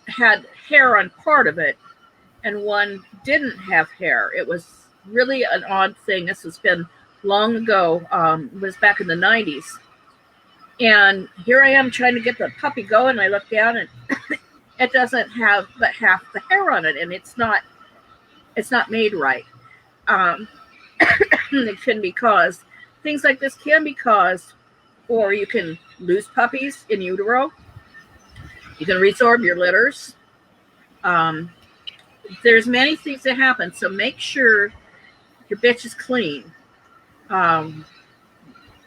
hair on part of it, and one didn't have hair. It was really an odd thing. This has been long ago. It was back in the 90s. And here I am trying to get the puppy going. I look down and it doesn't have but half the hair on it, and it's not made right. Um, it can be caused. Things like this can be caused, or you can lose puppies in utero. You can resorb your litters. Um, there's many things that happen, so make sure your bitch is clean.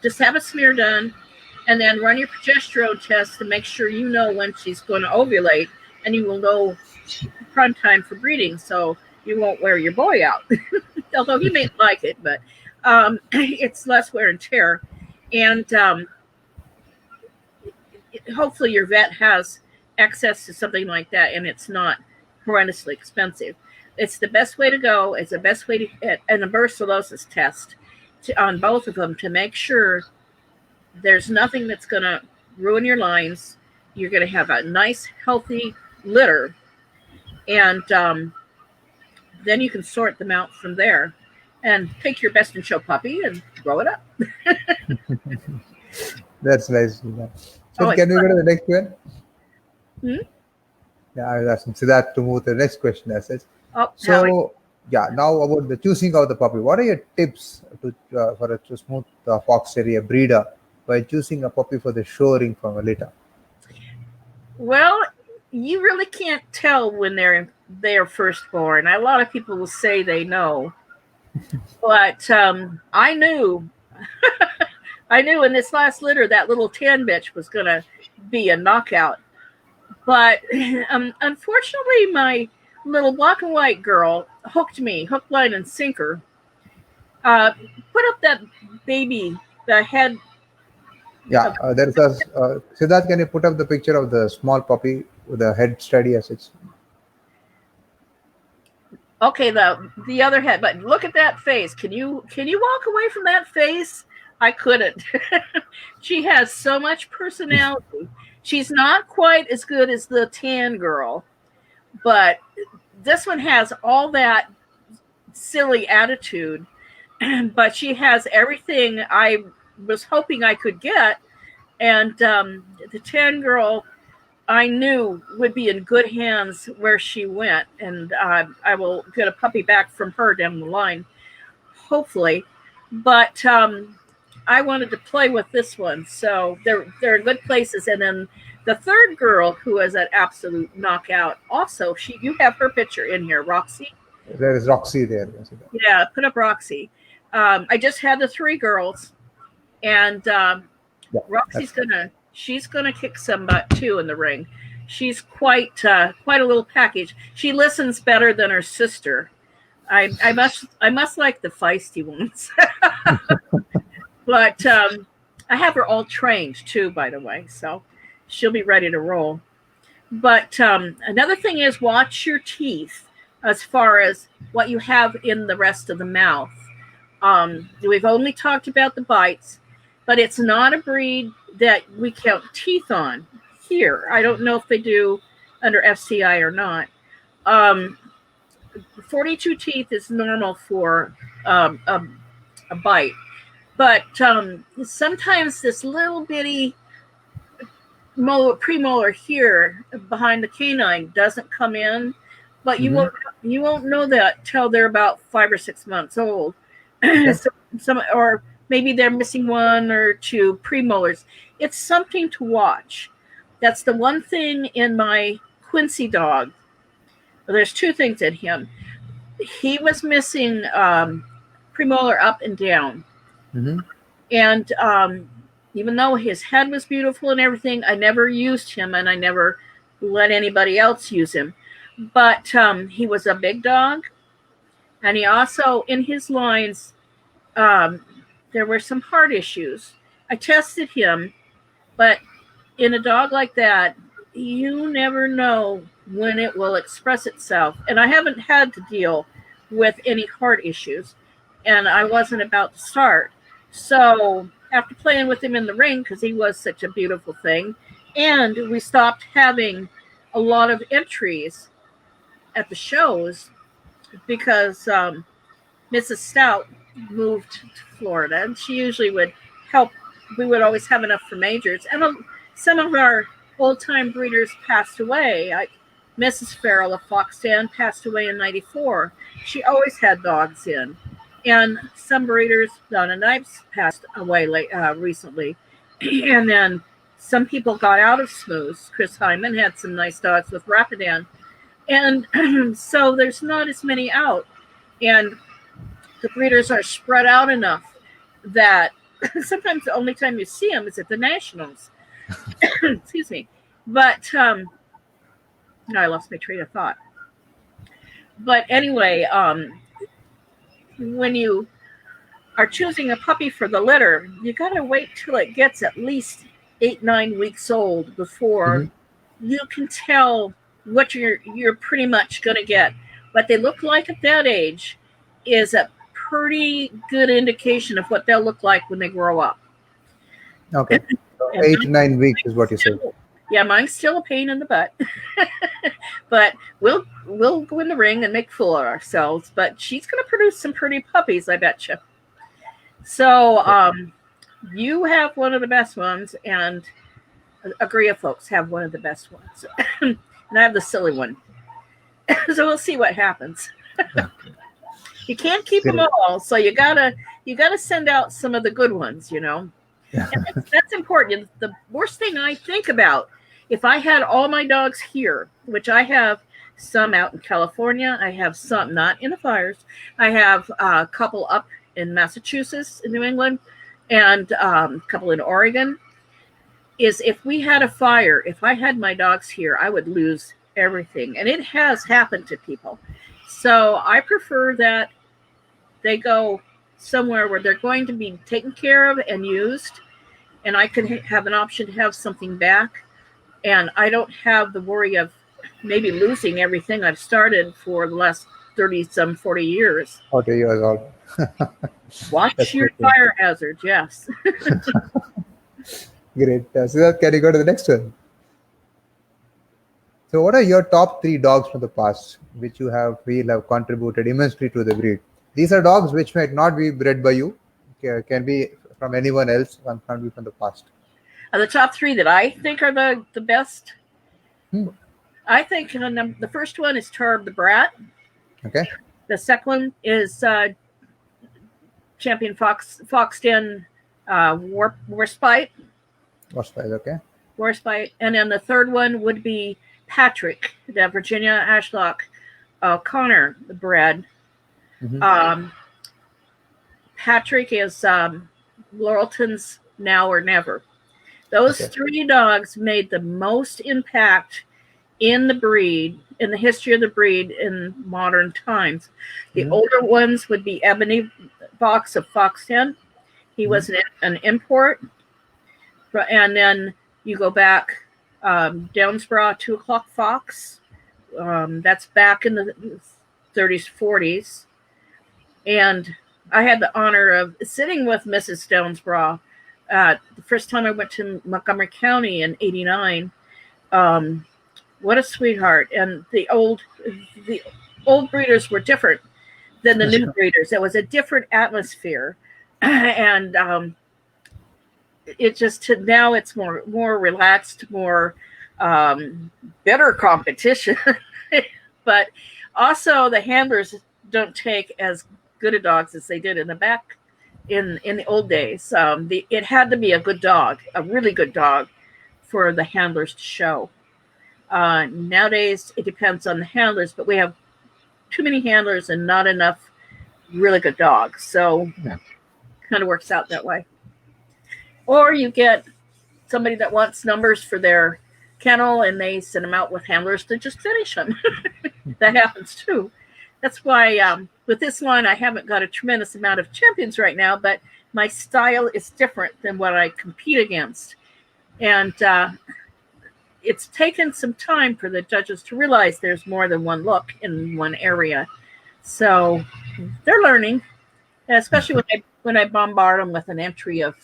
Just have a smear done, and then run your progesterone test to make sure you know when she's going to ovulate, and you will know prime time for breeding, so you won't wear your boy out. Although he may like it, but it's less wear and tear. And hopefully your vet has access to something like that, and it's not horrendously expensive. It's the best way to go. It's the best way to get an brucellosis test on both of them to make sure there's nothing that's going to ruin your lines. You're going to have a nice, healthy litter, and then you can sort them out from there and pick your best in show puppy and grow it up. That's nice. So can we go to the next one? Yeah, I was asking Siddharth to move to the next question as such. So, now about the choosing of the puppy. What are your tips for a smooth fox terrier breeder by choosing a puppy for the show ring from a litter? Well, you really can't tell when they're first born. A lot of people will say they know, but I knew. I knew in this last litter that little tan bitch was going to be a knockout. But unfortunately, my little black and white girl hooked me, hook, line, and sinker. Put up that baby, the head. Yeah, there is a Siddharth. Can you put up the picture of the small puppy with the head steady as it's? Okay, the other head, but look at that face. Can you walk away from that face? I couldn't. She has so much personality. She's not quite as good as the tan girl, but this one has all that silly attitude, but she has everything I was hoping I could get. And the tan girl, I knew would be in good hands where she went. And I will get a puppy back from her down the line, hopefully. But I wanted to play with this one, so they're in good places. And then the third girl, who is an absolute knockout, also you have her picture in here, Roxy. There is Roxy there. Yeah, put up Roxy. I just had the three girls, and Roxy's she's gonna kick some butt too in the ring. She's quite a little package. She listens better than her sister. I must like the feisty ones. But I have her all trained too, by the way, so she'll be ready to roll. But another thing is watch your teeth as far as what you have in the rest of the mouth. We've only talked about the bites, but it's not a breed that we count teeth on here. I don't know if they do under FCI or not. 42 teeth is normal for a bite. But sometimes this little bitty premolar here behind the canine doesn't come in, but you won't know that till they're about 5 or 6 months old. Or maybe they're missing 1 or 2 premolars. It's something to watch. That's the one thing in my Quincy dog. Well, there's 2 things in him. He was missing premolar up and down. And even though his head was beautiful and everything, I never used him, and I never let anybody else use him. But he was a big dog, and he also, in his lines, there were some heart issues. I tested him, but in a dog like that, you never know when it will express itself. And I haven't had to deal with any heart issues, and I wasn't about to start. So after playing with him in the ring, because he was such a beautiful thing, and we stopped having a lot of entries, at the shows because Mrs. Stout moved to Florida, and she usually would help. We would always have enough for majors, and some of our old-time breeders passed away. Mrs. Farrell of Foxton passed away in '94. She always had dogs in, and some breeders, Donna Knipes, passed away recently, and then some people got out of Smooths. Chris Hyman had some nice dogs with Rapidan, and so there's not as many out, and the breeders are spread out enough that sometimes the only time you see them is at the Nationals. Excuse me. But I lost my train of thought. But anyway, when you are choosing a puppy for the litter, you got to wait till it gets at least 8-9 weeks old before you can tell what you're pretty much going to get. What they look like at that age is a pretty good indication of what they'll look like when they grow up. Okay. So 8 to 9 weeks is what you said. Yeah, mine's still a pain in the butt. But we'll go in the ring and make a fool of ourselves. But she's going to produce some pretty puppies, I bet you. So you have one of the best ones, and Agria folks have one of the best ones. And I have the silly one. So we'll see what happens. You can't keep them all, so you gotta send out some of the good ones, And that's important. The worst thing I think about, if I had all my dogs here, which I have some out in California, I have some not in the fires, I have a couple up in Massachusetts, in New England, and a couple in Oregon, is if we had a fire, if I had my dogs here, I would lose everything. And it has happened to people. So I prefer that they go somewhere where they're going to be taken care of and used, and I could have an option to have something back, and I don't have the worry of maybe losing everything I've started for the last 40 years. 40 years old. Watch your fire hazard, yes. Great. So can you go to the next one? So what are your top 3 dogs from the past, which you feel have contributed immensely to the breed? These are dogs which might not be bred by you, can be from anyone else, can be from the past. The top 3 that I think are the best, I think the first one is Turb the Brat. Okay. The second one is Champion Foxton Warspite. Warspite, okay. Warspite. And then the third one would be Patrick, the Virginia Ashlock Connor bred. Patrick is Laurelton's Now or Never. Those 3 dogs made the most impact in the breed, in the history of the breed in modern times. The older ones would be Ebony Fox of Foxton. He was an import. And then you go back, Downsborough 2 O'Clock Fox. That's back in the 30s, 40s. And I had the honor of sitting with Mrs. Downsborough the first time I went to Montgomery County in '89. What a sweetheart. And the old breeders were different than the new breeders. It was a different atmosphere. And it just, now it's more relaxed, more better competition. But also the handlers don't take as good a dogs as they did in the back in the old days. It had to be a good dog, a really good dog, for the handlers to show. Nowadays it depends on the handlers, but we have too many handlers and not enough really good dogs. So kind of works out that way. Or you get somebody that wants numbers for their kennel and they send them out with handlers to just finish them. That happens too. That's why with this line, I haven't got a tremendous amount of champions right now, but my style is different than what I compete against. And it's taken some time for the judges to realize there's more than one look in one area. So they're learning, especially when I bombard them with an entry of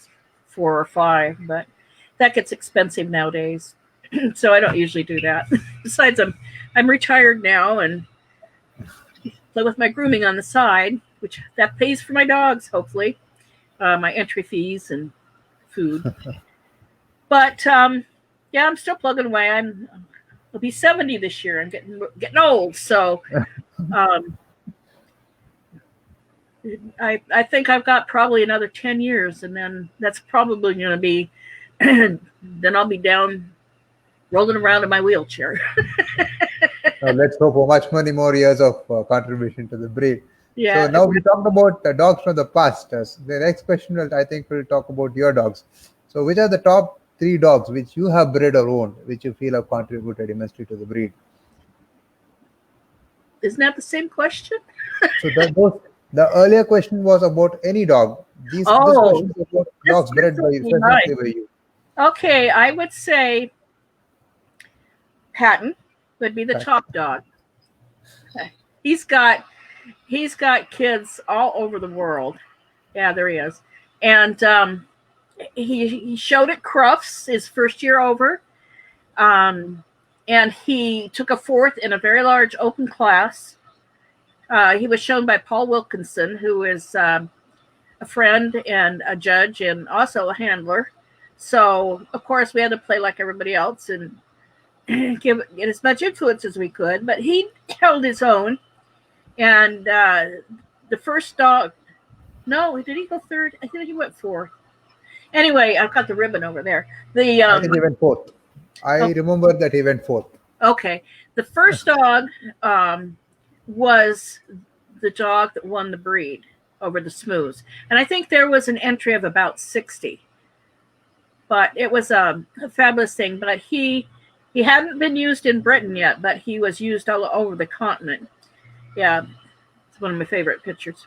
4 or 5, but that gets expensive nowadays. So I don't usually do that. Besides, I'm retired now, and play with my grooming on the side, which that pays for my dogs, hopefully, my entry fees and food. But yeah, I'm still plugging away. I'll be 70 this year. I'm getting old, so I think I've got probably another 10 years, and then that's probably going to be. Then I'll be down, rolling around in my wheelchair. Let's hope for much many more years of contribution to the breed. Yeah. So now we talked about dogs from the past. The next question, I think, we'll talk about your dogs. So which are the top 3 dogs which you have bred or owned, which you feel have contributed immensely to the breed? Isn't that the same question? So the earlier question was about any dog. This question is about dogs bred by specifically by you. Okay, I would say Patton would be the top dog. He's got kids all over the world. Yeah, there he is. And he showed at Crufts his first year over. And he took a 4th in a very large open class. He was shown by Paul Wilkinson, who is a friend and a judge and also a handler. So, of course, we had to play like everybody else and get as much influence as we could. But he held his own. And the first dog, no, did he go 3rd? I think he went 4th. Anyway, I've got the ribbon over there. I think he went 4th. I remember that he went 4th. Okay. The first dog was the dog that won the breed over the Smooths. And I think there was an entry of about 60. But it was a fabulous thing. But he hadn't been used in Britain yet, but he was used all over the continent. Yeah, it's one of my favorite pictures.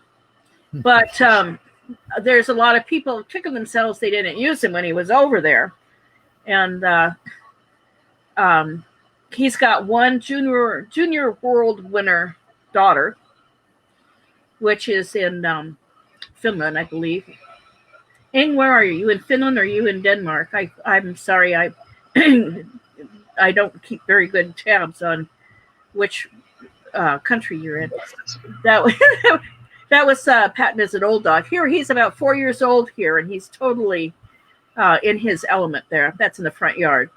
But there's a lot of people kicking themselves they didn't use him when he was over there. And he's got one junior world winner daughter, which is in Finland, I believe. Ing, where are you? You in Finland or are you in Denmark? I'm sorry, I I don't keep very good tabs on which country you're in. That was Patton as an old dog. Here he's about 4 years old here, and he's totally in his element there. That's in the front yard.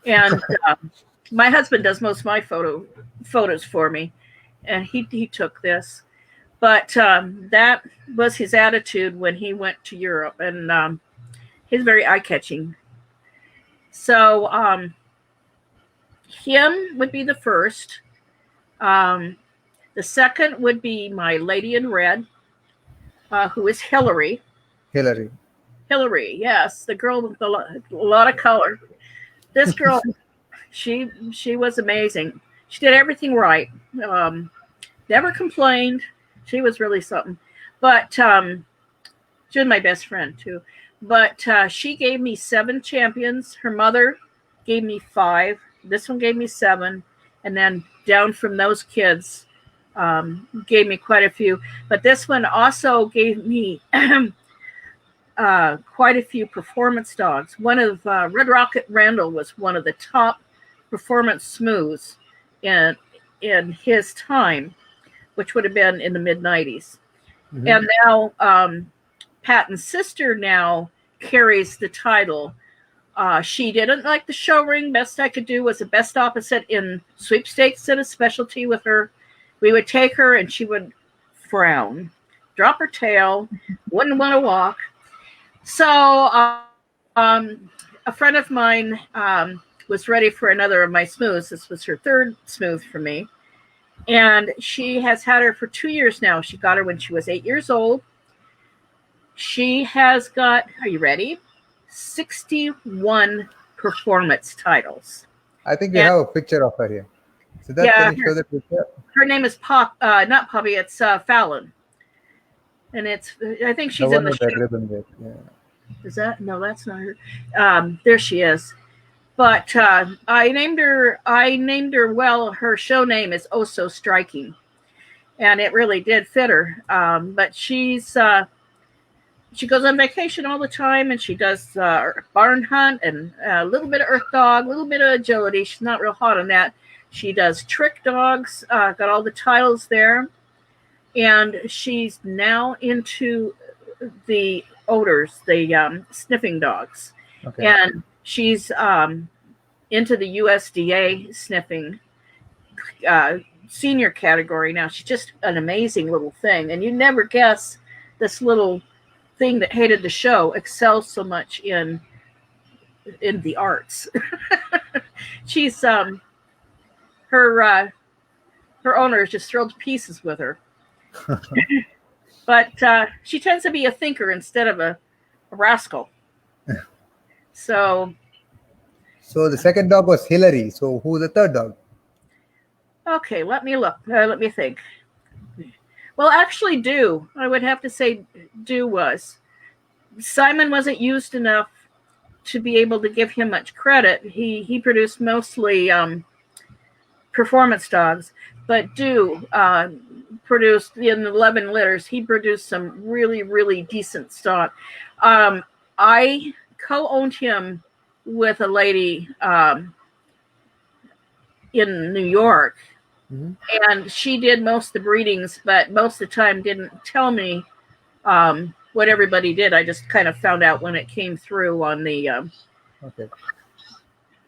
And my husband does most of my photos for me, and he took this. But that was his attitude when he went to Europe, and he's very eye-catching. So him would be the first. The second would be my lady in red, who is Hillary. Hillary, yes, the girl with a lot of color. This girl, she was amazing. She did everything right. Never complained. She was really something. But she was my best friend too. But she gave me 7 champions. Her mother gave me 5. This one gave me 7, and then down from those kids gave me quite a few. But this one also gave me quite a few performance dogs. One of Red Rocket Randall was one of the top performance smooths in his time, which would have been in the mid-90s. Mm-hmm. And now Patton's sister now carries the title. She didn't like the show ring. Best I could do was a best opposite in sweepstakes and a specialty with her. We would take her and she would frown, drop her tail, wouldn't want to walk. So a friend of mine was ready for another of my smooths. This was her 3rd smooth for me. And she has had her for 2 years now. She got her when she was 8 years old. She has got, are you ready? 61 performance titles. I think we have a picture of her here. So can you show the picture? Her name is not Poppy, it's Fallon. And I think she's in the show. Yeah. Is that? No, that's not her. There she is. But I named her, well, her show name is Oh So Striking. And it really did fit her. But she goes on vacation all the time, and she does barn hunt and a little bit of earth dog, a little bit of agility. She's not real hot on that. She does trick dogs, got all the titles there. and she's now into the odors, the sniffing dogs, Okay. and she's into the USDA sniffing senior category now. She's just an amazing little thing, and you never guess this little thing that hated the show excels so much in the arts. She's her owner is just thrilled to pieces with her. But she tends to be a thinker instead of a rascal. So the second dog was Hillary. So who's the third dog? okay, let me look. Let me think. Well, actually, Dew. I would have to say Dew was. Simon wasn't used enough to be able to give him much credit. He produced mostly performance dogs, but Dew produced in 11 litters. He produced some really, really decent stock. I co-owned him with a lady in New York, and she did most of the breedings, but most of the time didn't tell me what everybody did. I just kind of found out when it came through on the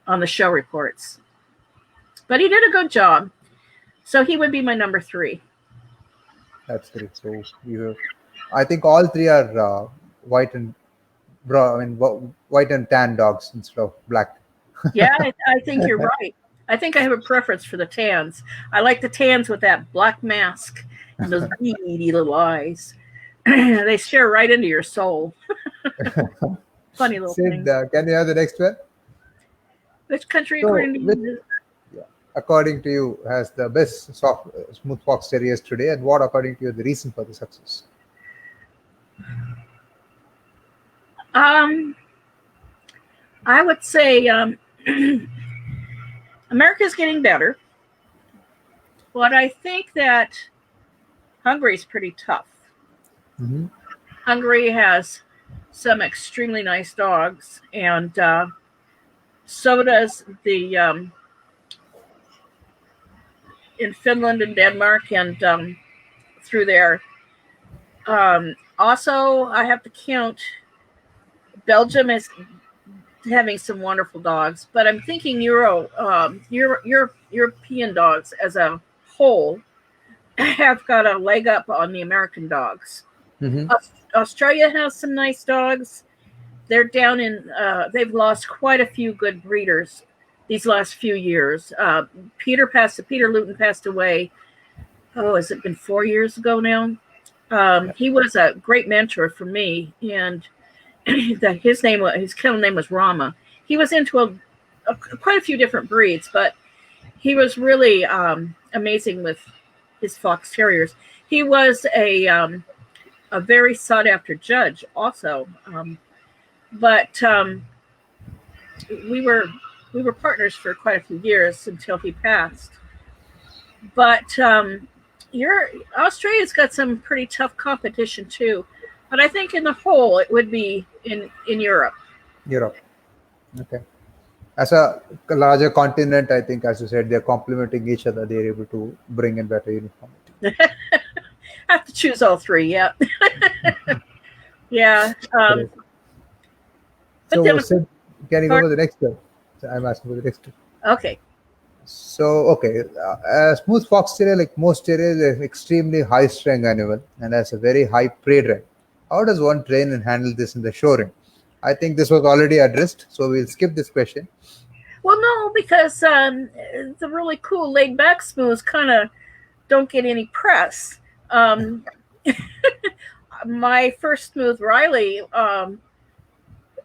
on the show reports. But he did a good job, so he would be my number 3. That's great. So I think all three are white and white and tan dogs instead of black. Yeah, I think you're right. I think I have a preference for the tans. I like the tans with that black mask and those beady little eyes. They stare right into your soul. Funny little Sid, thing. can you have the next one? Which country, So, according to you? according to you, has the best smooth fox terriers today, and what, according to you, the reason for the success? I would say America's getting better, but I think that Hungary's pretty tough. Mm-hmm. Hungary has some extremely nice dogs, and so does the in Finland and Denmark and through there. Also, I have to count Belgium as having some wonderful dogs, but I'm thinking European dogs as a whole have got a leg up on the American dogs. Mm-hmm. Australia has some nice dogs. They're down in, they've lost quite a few good breeders these last few years. Peter Luton passed away. Oh, has it been 4 years ago now? He was a great mentor for me, and his kennel name was Rama. He was into quite a few different breeds, but he was really amazing with his fox terriers. He was a very sought after judge also, but we were partners for quite a few years until he passed. But Australia's got some pretty tough competition too. But I think in the whole, it would be in Europe. Europe. Okay. As a larger continent, I think, as you said, they're complementing each other. They're able to bring in better uniformity. I have to choose all three, yeah. Yeah. So, Sid, can you go to the next one? So I'm asking for the next one. Okay. So, smooth fox terrier, like most terriers, is an extremely high-strung animal and has a very high prey drive. How does one train and handle this in the show ring? I think this was already addressed, so we'll skip this question. Well, no, because the really cool laid-back smooths kind of don't get any press. My first smooth, Riley,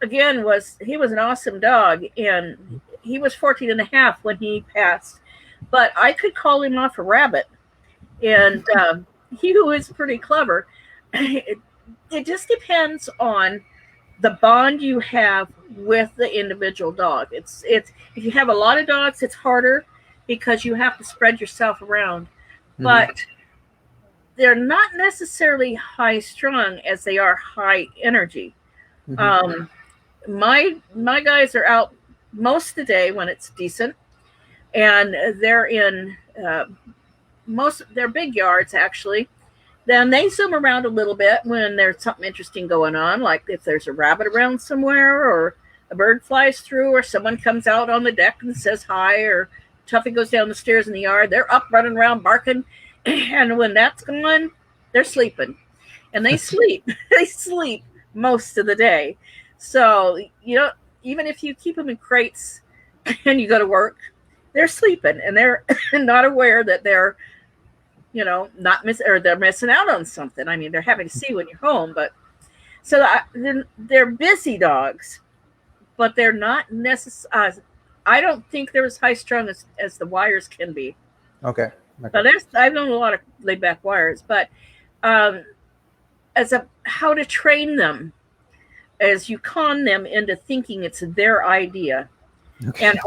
again, he was an awesome dog, and he was 14 and a half when he passed. But I could call him off a rabbit, and he was pretty clever. It just depends on the bond you have with the individual dog. It's if you have a lot of dogs, it's harder because you have to spread yourself around. Mm-hmm. But they're not necessarily high strung as they are high energy. Mm-hmm. My guys are out most of the day when it's decent, and they're in they're big yards actually, Then they zoom around a little bit when there's something interesting going on, like if there's a rabbit around somewhere or a bird flies through or someone comes out on the deck and says hi or Tuffy goes down the stairs in the yard. They're up running around barking. And when that's gone, they're sleeping. And they sleep. They sleep most of the day. So, even if you keep them in crates and you go to work, they're sleeping and they're not aware that they're they're missing out on something. I mean, they're having to see when you're home, but so they're busy dogs, but they're not necessarily. I don't think they're as high strung as the wires can be. Okay. But I've known a lot of laid back wires, but how to train them, as you con them into thinking it's their idea, and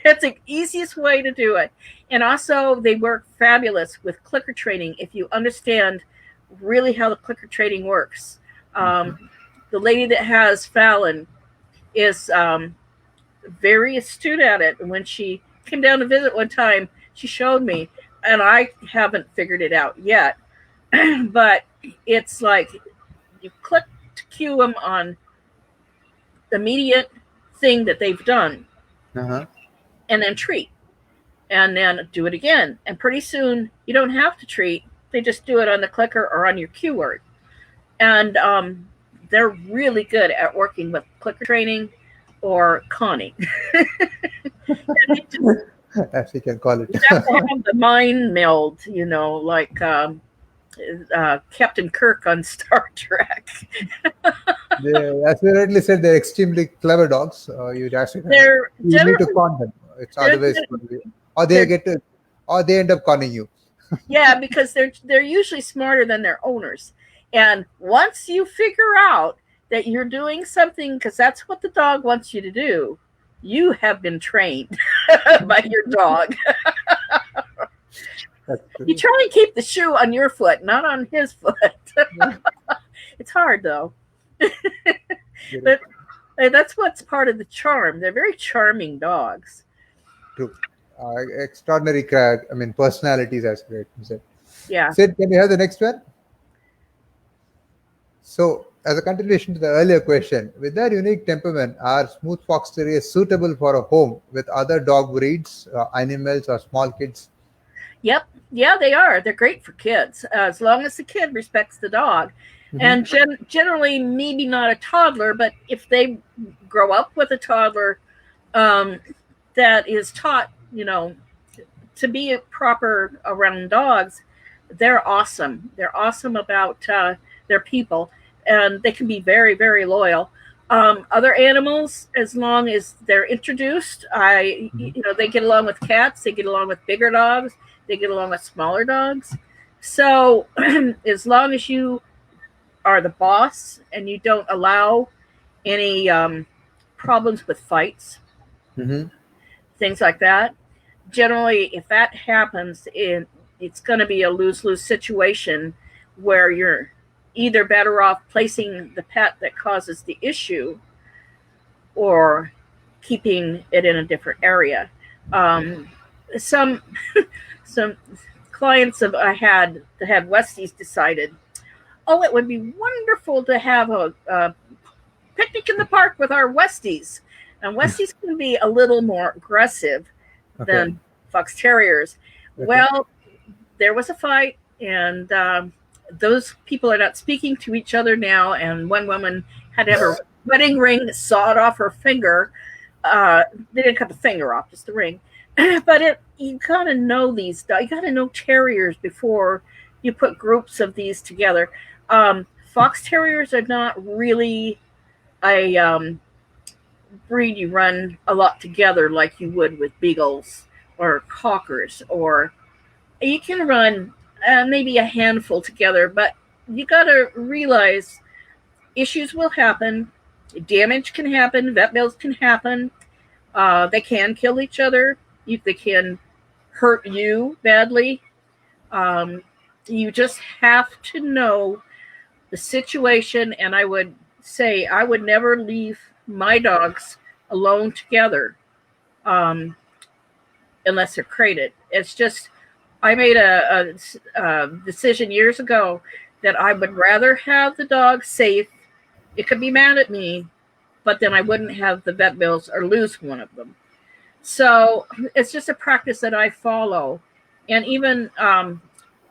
it's the easiest way to do it. And also, they work fabulous with clicker training if you understand really how the clicker training works. The lady that has Fallon is very astute at it. And when she came down to visit one time, she showed me, and I haven't figured it out yet. But it's like you click to cue them on the immediate thing that they've done. Uh-huh. And then treat, and then do it again. And pretty soon you don't have to treat. They just do it on the clicker or on your cue word. And they're really good at working with clicker training or conning. As you can call it. You have to have the mind meld, like Captain Kirk on Star Trek. As you rightly said, they're extremely clever dogs. You actually need to con them. It's otherwise, or they end up conning you. Yeah, because they're usually smarter than their owners. And once you figure out that you're doing something because that's what the dog wants you to do, you have been trained by your dog. You try and keep the shoe on your foot, not on his foot. It's hard though. But that's what's part of the charm. They're very charming dogs. True. Extraordinary personalities, as great. Yeah. Sid, can we have the next one? So, as a continuation to the earlier question, with their unique temperament, are smooth fox terriers suitable for a home with other dog breeds, animals, or small kids? Yep. Yeah, they are. They're great for kids, as long as the kid respects the dog. Mm-hmm. And generally, maybe not a toddler, but if they grow up with a toddler that is taught, to be proper around dogs, they're awesome. They're awesome about their people, and they can be very, very loyal. Other animals, as long as they're introduced, they get along with cats, they get along with bigger dogs, they get along with smaller dogs. So as long as you are the boss and you don't allow any problems with fights, things like that, generally, if that happens, it's going to be a lose-lose situation where you're either better off placing the pet that causes the issue or keeping it in a different area. Some clients I had that had Westies decided, it would be wonderful to have a picnic in the park with our Westies. And Westies can be a little more aggressive than Fox Terriers. Okay. Well, there was a fight, and those people are not speaking to each other now. And one woman had to have her wedding ring sawed off her finger. They didn't cut the finger off, just the ring. But you got to know these. You got to know terriers before you put groups of these together. Fox Terriers are not really a breed you run a lot together like you would with beagles or cockers, or you can run maybe a handful together, but you got to realize issues will happen, damage can happen, vet bills can happen, they can kill each other, they can hurt you badly. You just have to know the situation, and I would say I would never leave my dogs alone together unless they're crated. It's just I made a decision years ago that I would rather have the dog safe. It could be mad at me, but then I wouldn't have the vet bills or lose one of them. So it's just a practice that I follow. And even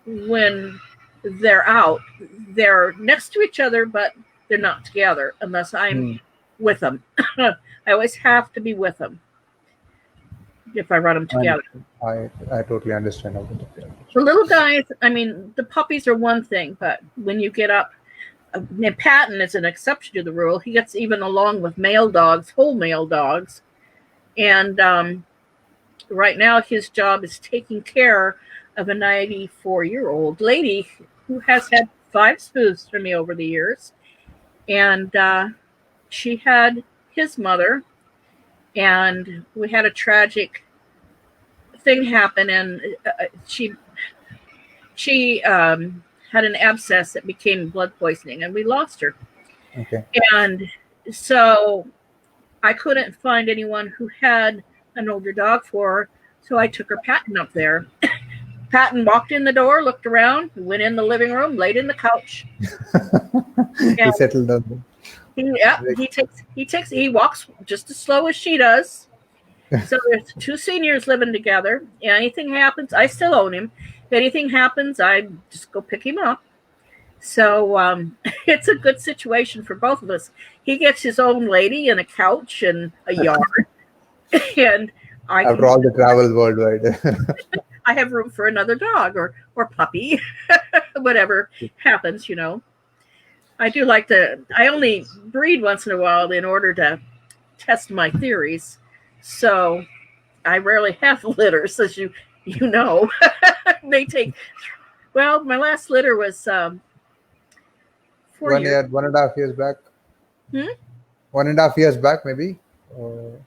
when they're out, they're next to each other, but they're not together unless I'm with them. I always have to be with them if I run them together. I totally understand about that. The little guys, I mean, the puppies are one thing, but when you get up, and Patton is an exception to the rule. He gets even along with male dogs, whole male dogs. And right now his job is taking care of a 94-year-old lady who has had 5 smooths for me over the years. And she had his mother, and we had a tragic thing happen, and she had an abscess that became blood poisoning, and we lost her. Okay. And so I couldn't find anyone who had an older dog for her, so I took her Patton up there. Patton walked in the door, looked around, went in the living room, laid in the couch. He settled down. He walks just as slow as she does. So there's 2 seniors living together. Anything happens, I still own him. If anything happens, I just go pick him up. So it's a good situation for both of us. He gets his own lady and a couch and a yard. And after all the travels worldwide. I have room for another dog or puppy, whatever happens, you know. I do like I only breed once in a while in order to test my theories. So I rarely have litters, as you know. They take, well, my last litter was 4 years. 1.5 years back. 1.5 years back, maybe. Well,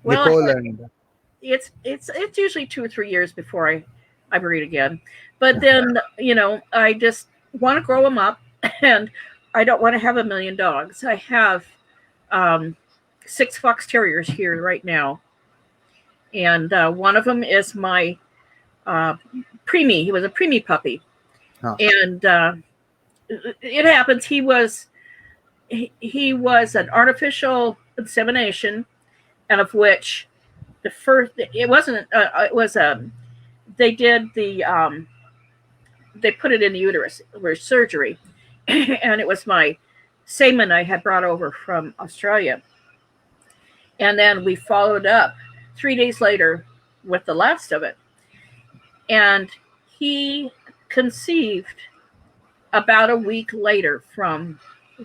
Nicole and it's usually 2 or 3 years before I breed again. But then, you know, I just want to grow them up, and I don't want to have 1 million dogs. I have 6 fox terriers here right now, and one of them is my preemie. He was a preemie puppy, and it happens. He was an artificial insemination, and of which the first it wasn't. It was they did the they put it in the uterus for surgery, and it was my semen I had brought over from Australia. And then we followed up 3 days later with the last of it. And he conceived about a week later from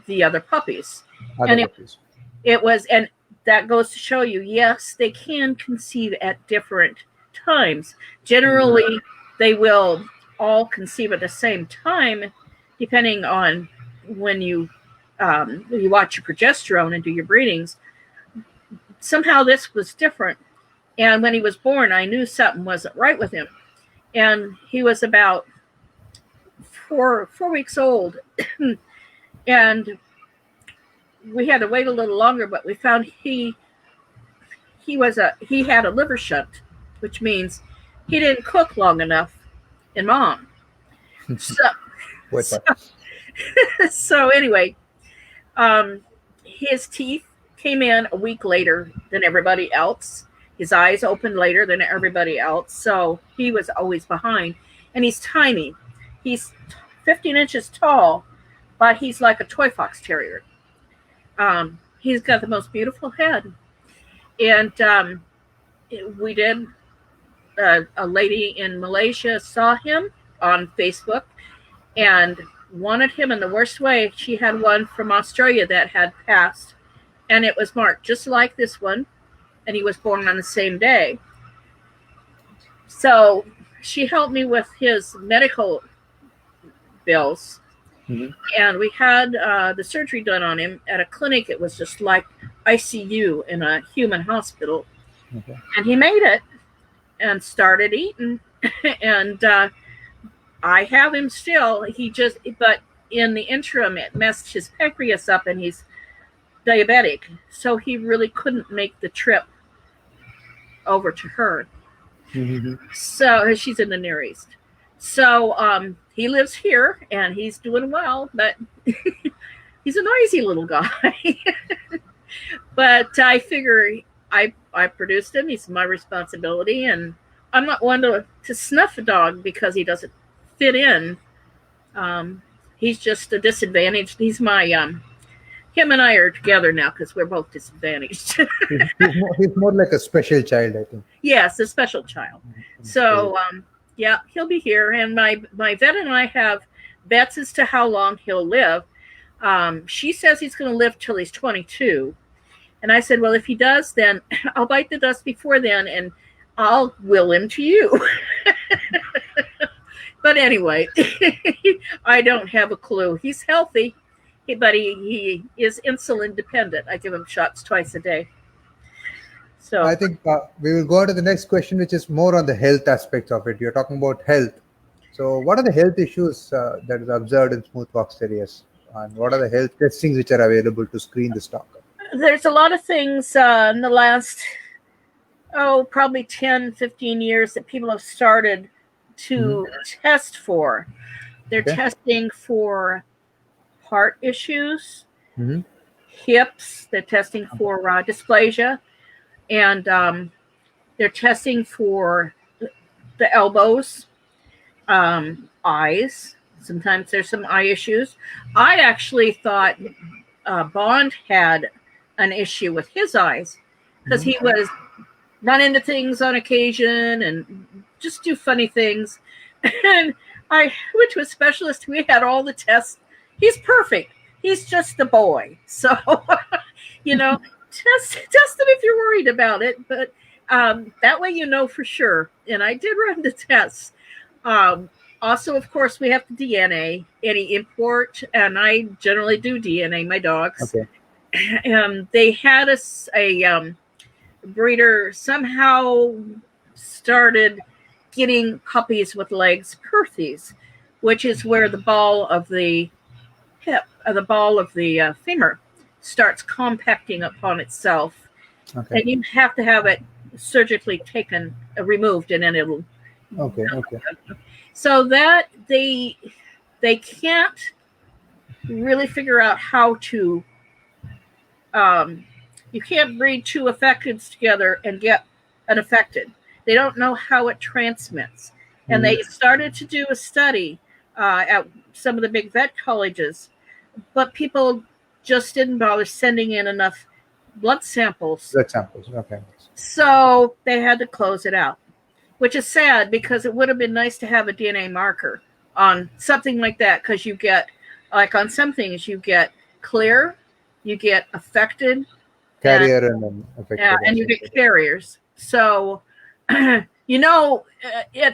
the other puppies. It was, and that goes to show you, yes, they can conceive at different times. Generally, they will all conceive at the same time, depending on when you watch your progesterone and do your breedings. Somehow this was different. And when he was born, I knew something wasn't right with him. And he was about 4 weeks old. And we had to wait a little longer, but we found he had a liver shunt, which means he didn't cook long enough in mom. So anyway, his teeth came in a week later than everybody else. His eyes opened later than everybody else. So he was always behind. And he's tiny. He's 15 inches tall, but he's like a toy fox terrier. He's got the most beautiful head. And we did, a lady in Malaysia saw him on Facebook and wanted him in the worst way. She had one from Australia that had passed, and it was marked just like this one, and he was born on the same day. So she helped me with his medical bills, and we had the surgery done on him at a clinic. It was just like ICU in a human hospital. And he made it and started eating, and I have him still. But in the interim, it messed his pancreas up, and he's diabetic, so he really couldn't make the trip over to her. Mhm. So she's in the Near East. So he lives here and he's doing well, but he's a noisy little guy. But I figure I produced him. He's my responsibility, and I'm not one to snuff a dog because he doesn't fit in. Um, he's just a disadvantage. He's my him and I are together now because we're both disadvantaged. He's more like a special child, I think. Yes, a special child. So, So yeah, he'll be here, and my vet and I have bets as to how long he'll live. She says he's going to live till he's 22, and I said, well, if he does, then I'll bite the dust before then, and I'll will him to you. But anyway, I don't have a clue. He's healthy, but he is insulin dependent. I give him shots twice a day. I So think we will go on to the next question, which is more on the health aspects of it. You're talking about health. So, what are the health issues that is observed in smooth fox terriers, and what are the health testings which are available to screen the stock? there's a lot of things in the last, probably 10, 15 years that people have started to test for. They're Okay. testing for heart issues, Hmm. hips, they're testing for dysplasia, and they're testing for the elbows, eyes. Sometimes there's some eye issues. I actually thought Bond had an issue with his eyes because he was run into things on occasion and just do funny things. And I went to a specialist. We had all the tests. He's perfect. He's just a boy. So, test him if you're worried about it. But that way you know for sure. And I did run the tests. Also, of course, we have to DNA any import, and I generally do DNA my dogs. Okay. They had a breeder somehow started getting puppies with legs perthes, which is where the ball of the hip, the ball of the femur, starts compacting upon itself, Okay. and you have to have it surgically removed, and then it'll. Okay. Okay. So that they can't really figure out how to. You can't breed two affecteds together and get an affected. They don't know how it transmits. And they started to do a study at some of the big vet colleges, but people just didn't bother sending in enough blood samples. Blood samples. Okay. So they had to close it out, which is sad because it would have been nice to have a DNA marker on something like that, because you get, like on some things, you get clear, you get affected, Carrier and then affected. and you get carriers. So, at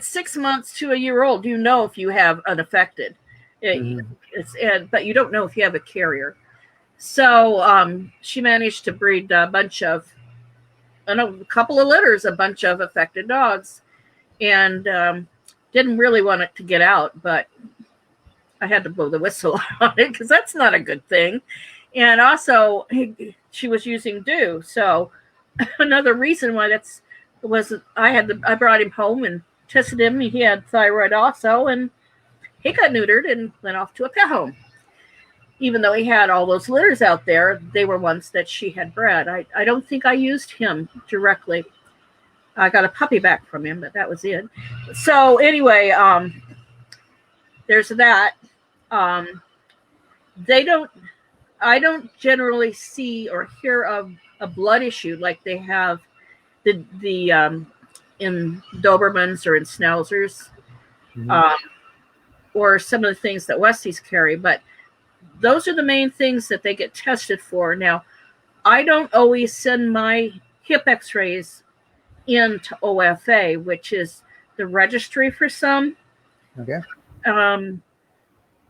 6 months to a year old, you know if you have an affected. But you don't know if you have a carrier. So she managed to breed a couple of litters, a bunch of affected dogs, and didn't really want it to get out, but I had to blow the whistle on it because that's not a good thing. And also, she was using dew, so another reason why I brought him home and tested him. He had thyroid also, and he got neutered and went off to a pet home. Even though he had all those litters out there, they were ones that she had bred. I don't think I used him directly. I got a puppy back from him, but that was it. So anyway, there's that. I don't generally see or hear of a blood issue like they have in Dobermans or in Schnauzers, or some of the things that Westies carry. But those are the main things that they get tested for. Now, I don't always send my hip x-rays into OFA, which is the registry for some. Okay.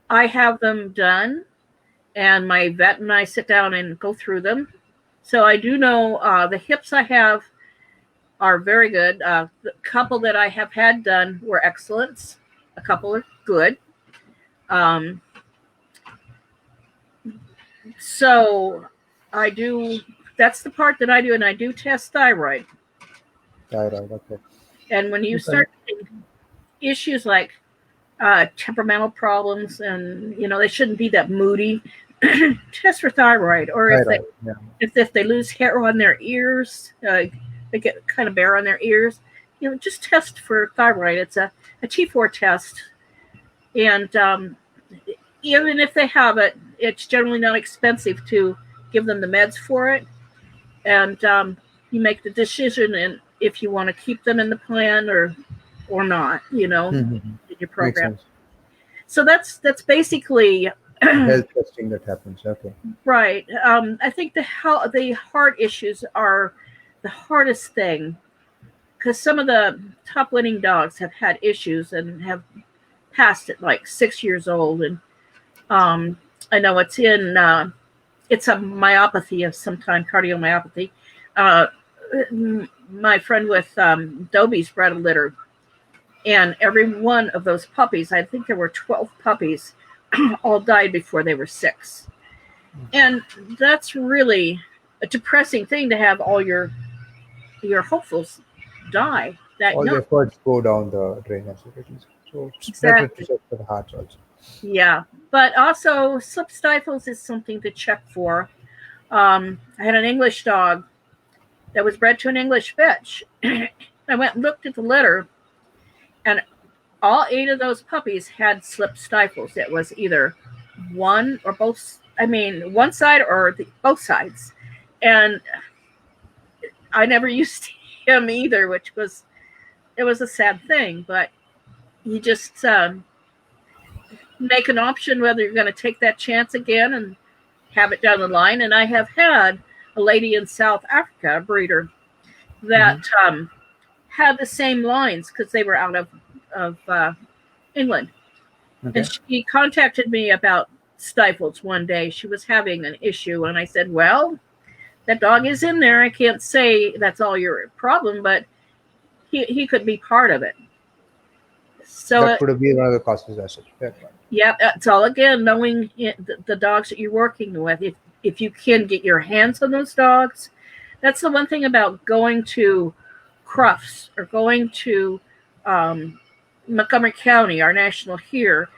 I have them done, and my vet and I sit down and go through them. So I do know the hips I have are very good. The couple that I have had done were excellent. A couple are good. So I do. That's the part that I do, and I do test thyroid. Thyroid. Okay. And when you Okay. start getting issues like temperamental problems, and they shouldn't be that moody, test for thyroid. Or if they Thyroid. Yeah. if they lose hair on their ears, they get kind of bare on their ears. Just test for thyroid. It's a T4 test, and even if they have it, it's generally not expensive to give them the meds for it, and you make the decision and if you want to keep them in the plan or not, Mm-hmm. in your Makes program. sense. So that's basically Health testing that happens. Okay. right. I think the heart issues are the hardest thing, because some of the top winning dogs have had issues and have passed at like 6 years old, and I know it's a myopathy of some kind, cardiomyopathy. Uh, my friend with Dobie's bred a litter, and every one of those puppies, I think there were 12 puppies, all died before they were 6. And that's really a depressing thing, to have all your hopefuls die that All the young. efforts go down the drain as it is. So it's Exactly. beneficial for the hearts also. Yeah. But also, slip stifles is something to check for. I had an English dog that was bred to an English bitch. I went and looked at the litter, and all 8 of those puppies had slip stifles. It was either one or both. I mean, one side or both sides. And I never used him either, it was a sad thing. But you just make an option whether you're going to take that chance again and have it down the line. And I have had a lady in South Africa, a breeder, that had the same lines because they were out of England. And Okay. she contacted me about stifles one day. She was having an issue, and I said, well, that dog is in there. I can't say that's all your problem, but he could be part of it. So That could be one of the causes as well. Fair point. yeah, it's all again knowing the dogs that you're working with. If you can get your hands on those dogs, that's the one thing about going to Crufts or going to Montgomery County, our national here,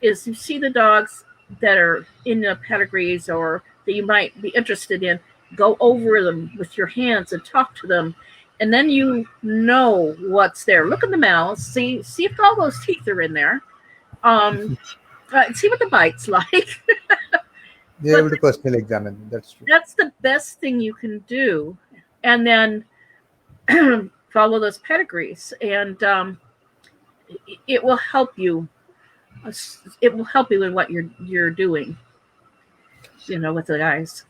is you see the dogs that are in the pedigrees or that you might be interested in. Go over them with your hands and talk to them, and then you know what's there. Look at the mouths, see if all those teeth are in there. See what the bite's like. You're But able to personally examine them. That's true. that's the best thing you can do, and then follow those pedigrees, and it will help you. It will help you in what you're doing. With the guys.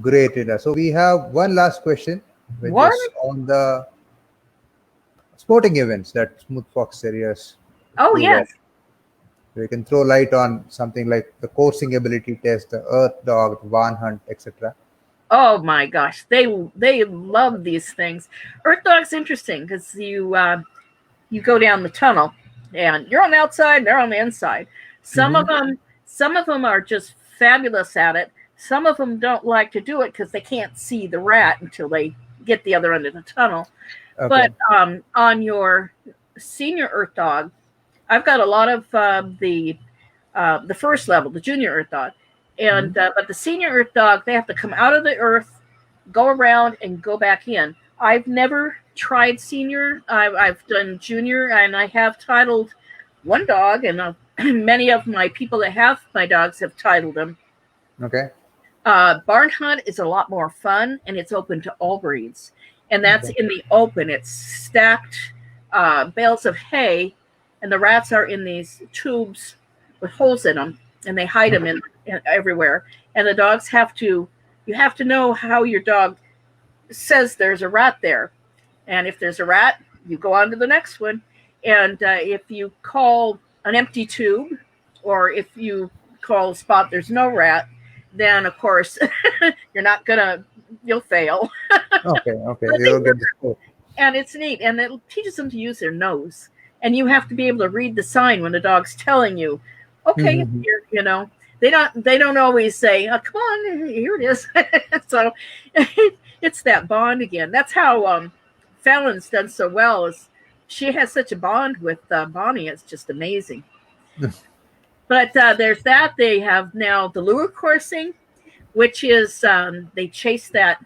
Great, Rita. So we have one last question, which What? is on the sporting events that Smooth Fox Terriers Oh do well. yes. So you can throw light on something like the coursing ability test, the earth dog, the barn hunt, etc. Oh my gosh, they love these things. Earth dog's interesting because you go down the tunnel, and you're on the outside, and they're on the inside. Some of them are just fabulous at it. Some of them don't like to do it because they can't see the rat until they get the other end of the tunnel. Okay. But on your senior earth dog, I've got a lot of the first level, the junior earth dog, and but the senior earth dog, they have to come out of the earth, go around, and go back in. I've never tried senior. I've done junior, and I have titled one dog, and many of my people that have my dogs have titled them. Okay. Barn hunt is a lot more fun, and it's open to all breeds. And that's in the open. It's stacked bales of hay, and the rats are in these tubes with holes in them, and they hide them in everywhere. And the dogs you have to know how your dog says there's a rat there. And if there's a rat, you go on to the next one. And if you call an empty tube, or if you call a spot there's no rat, then of course you'll fail. Okay. You don't get the score. And it's neat, and it teaches them to use their nose. And you have to be able to read the sign when the dog's telling you, okay, here, they don't always say, oh, come on, here it is. So it's that bond again. That's how Fallon's done so well, is she has such a bond with Bonnie. It's just amazing. But there's that. They have now the lure coursing, which is they chase that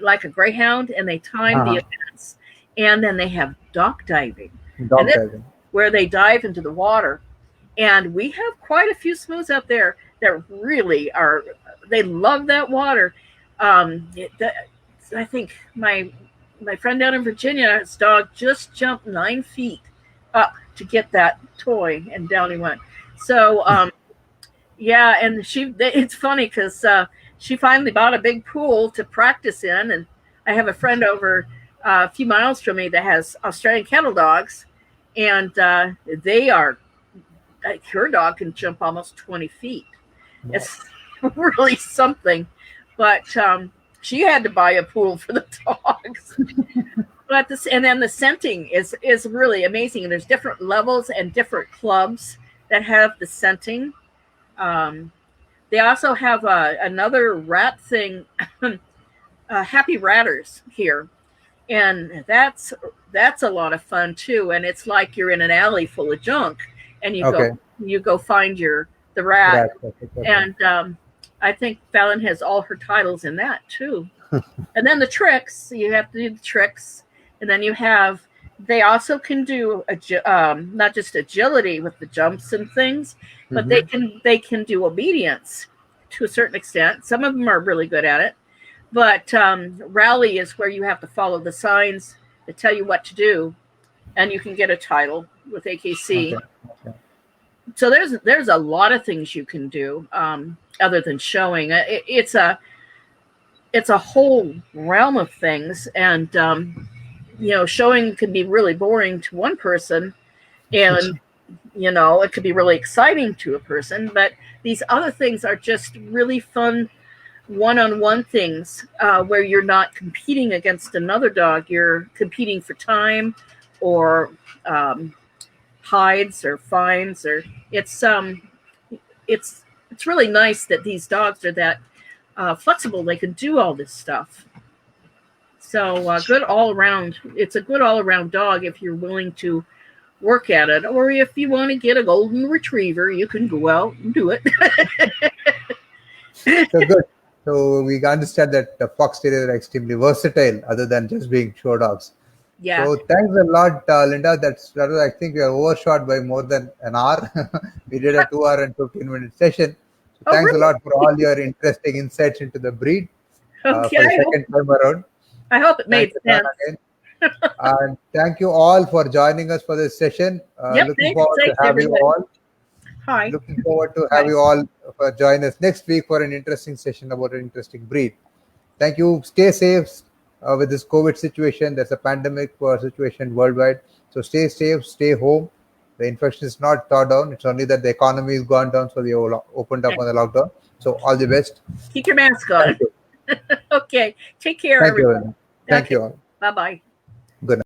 like a greyhound, and they time the events. And then they have dock diving, Dog diving, where they dive into the water. And we have quite a few smooths out there that really are. They love that water. I think my friend down in Virginia, his dog just jumped 9 feet up to get that toy, and down he went. So, yeah, and it's funny because she finally bought a big pool to practice in, and I have a friend over a few miles from me that has Australian cattle dogs, and they are, her dog can jump almost 20 feet. Wow. It's really something, but she had to buy a pool for the dogs. But and then the scenting is really amazing. And there's different levels and different clubs that have the scenting. They also have another rat thing, Happy Ratters here, and that's a lot of fun too. And it's like you're in an alley full of junk, and you go find the rat. And I think Fallon has all her titles in that too. And then the tricks, you have to do the tricks, and then they also can do not just agility with the jumps and things, but they can do obedience to a certain extent. Some of them are really good at it, but rally is where you have to follow the signs that tell you what to do, and you can get a title with AKC. Okay. So there's a lot of things you can do other than showing. It's a whole realm of things, and showing can be really boring to one person, and it could be really exciting to a person. But these other things are just really fun one-on-one things where you're not competing against another dog. You're competing for time or hides or fines, or it's really nice that these dogs are that flexible. They can do all this stuff. So good all around. It's a good all around dog if you're willing to work at it, or if you want to get a golden retriever, you can go out and do it. So good. So we understand that the fox terriers are extremely versatile, other than just being show dogs. Yeah. So thanks a lot, Linda. That was, I think we are overshot by more than an hour. We did a 2-hour and 15-minute session. So thanks a lot for all your interesting insights into the breed for the second time around. I hope it made sense. And thank you all for joining us for this session. Looking forward to have you all. Hi. Looking forward to have you all join us next week for an interesting session about an interesting breed. Thank you. Stay safe with this COVID situation. There's a pandemic situation worldwide. So stay safe, stay home. The infection is not thawed down. It's only that the economy has gone down, so they opened up on the lockdown. So all the best. Keep your mask on. Okay. Take care, Thank everyone. you. Thank you all. Bye-bye.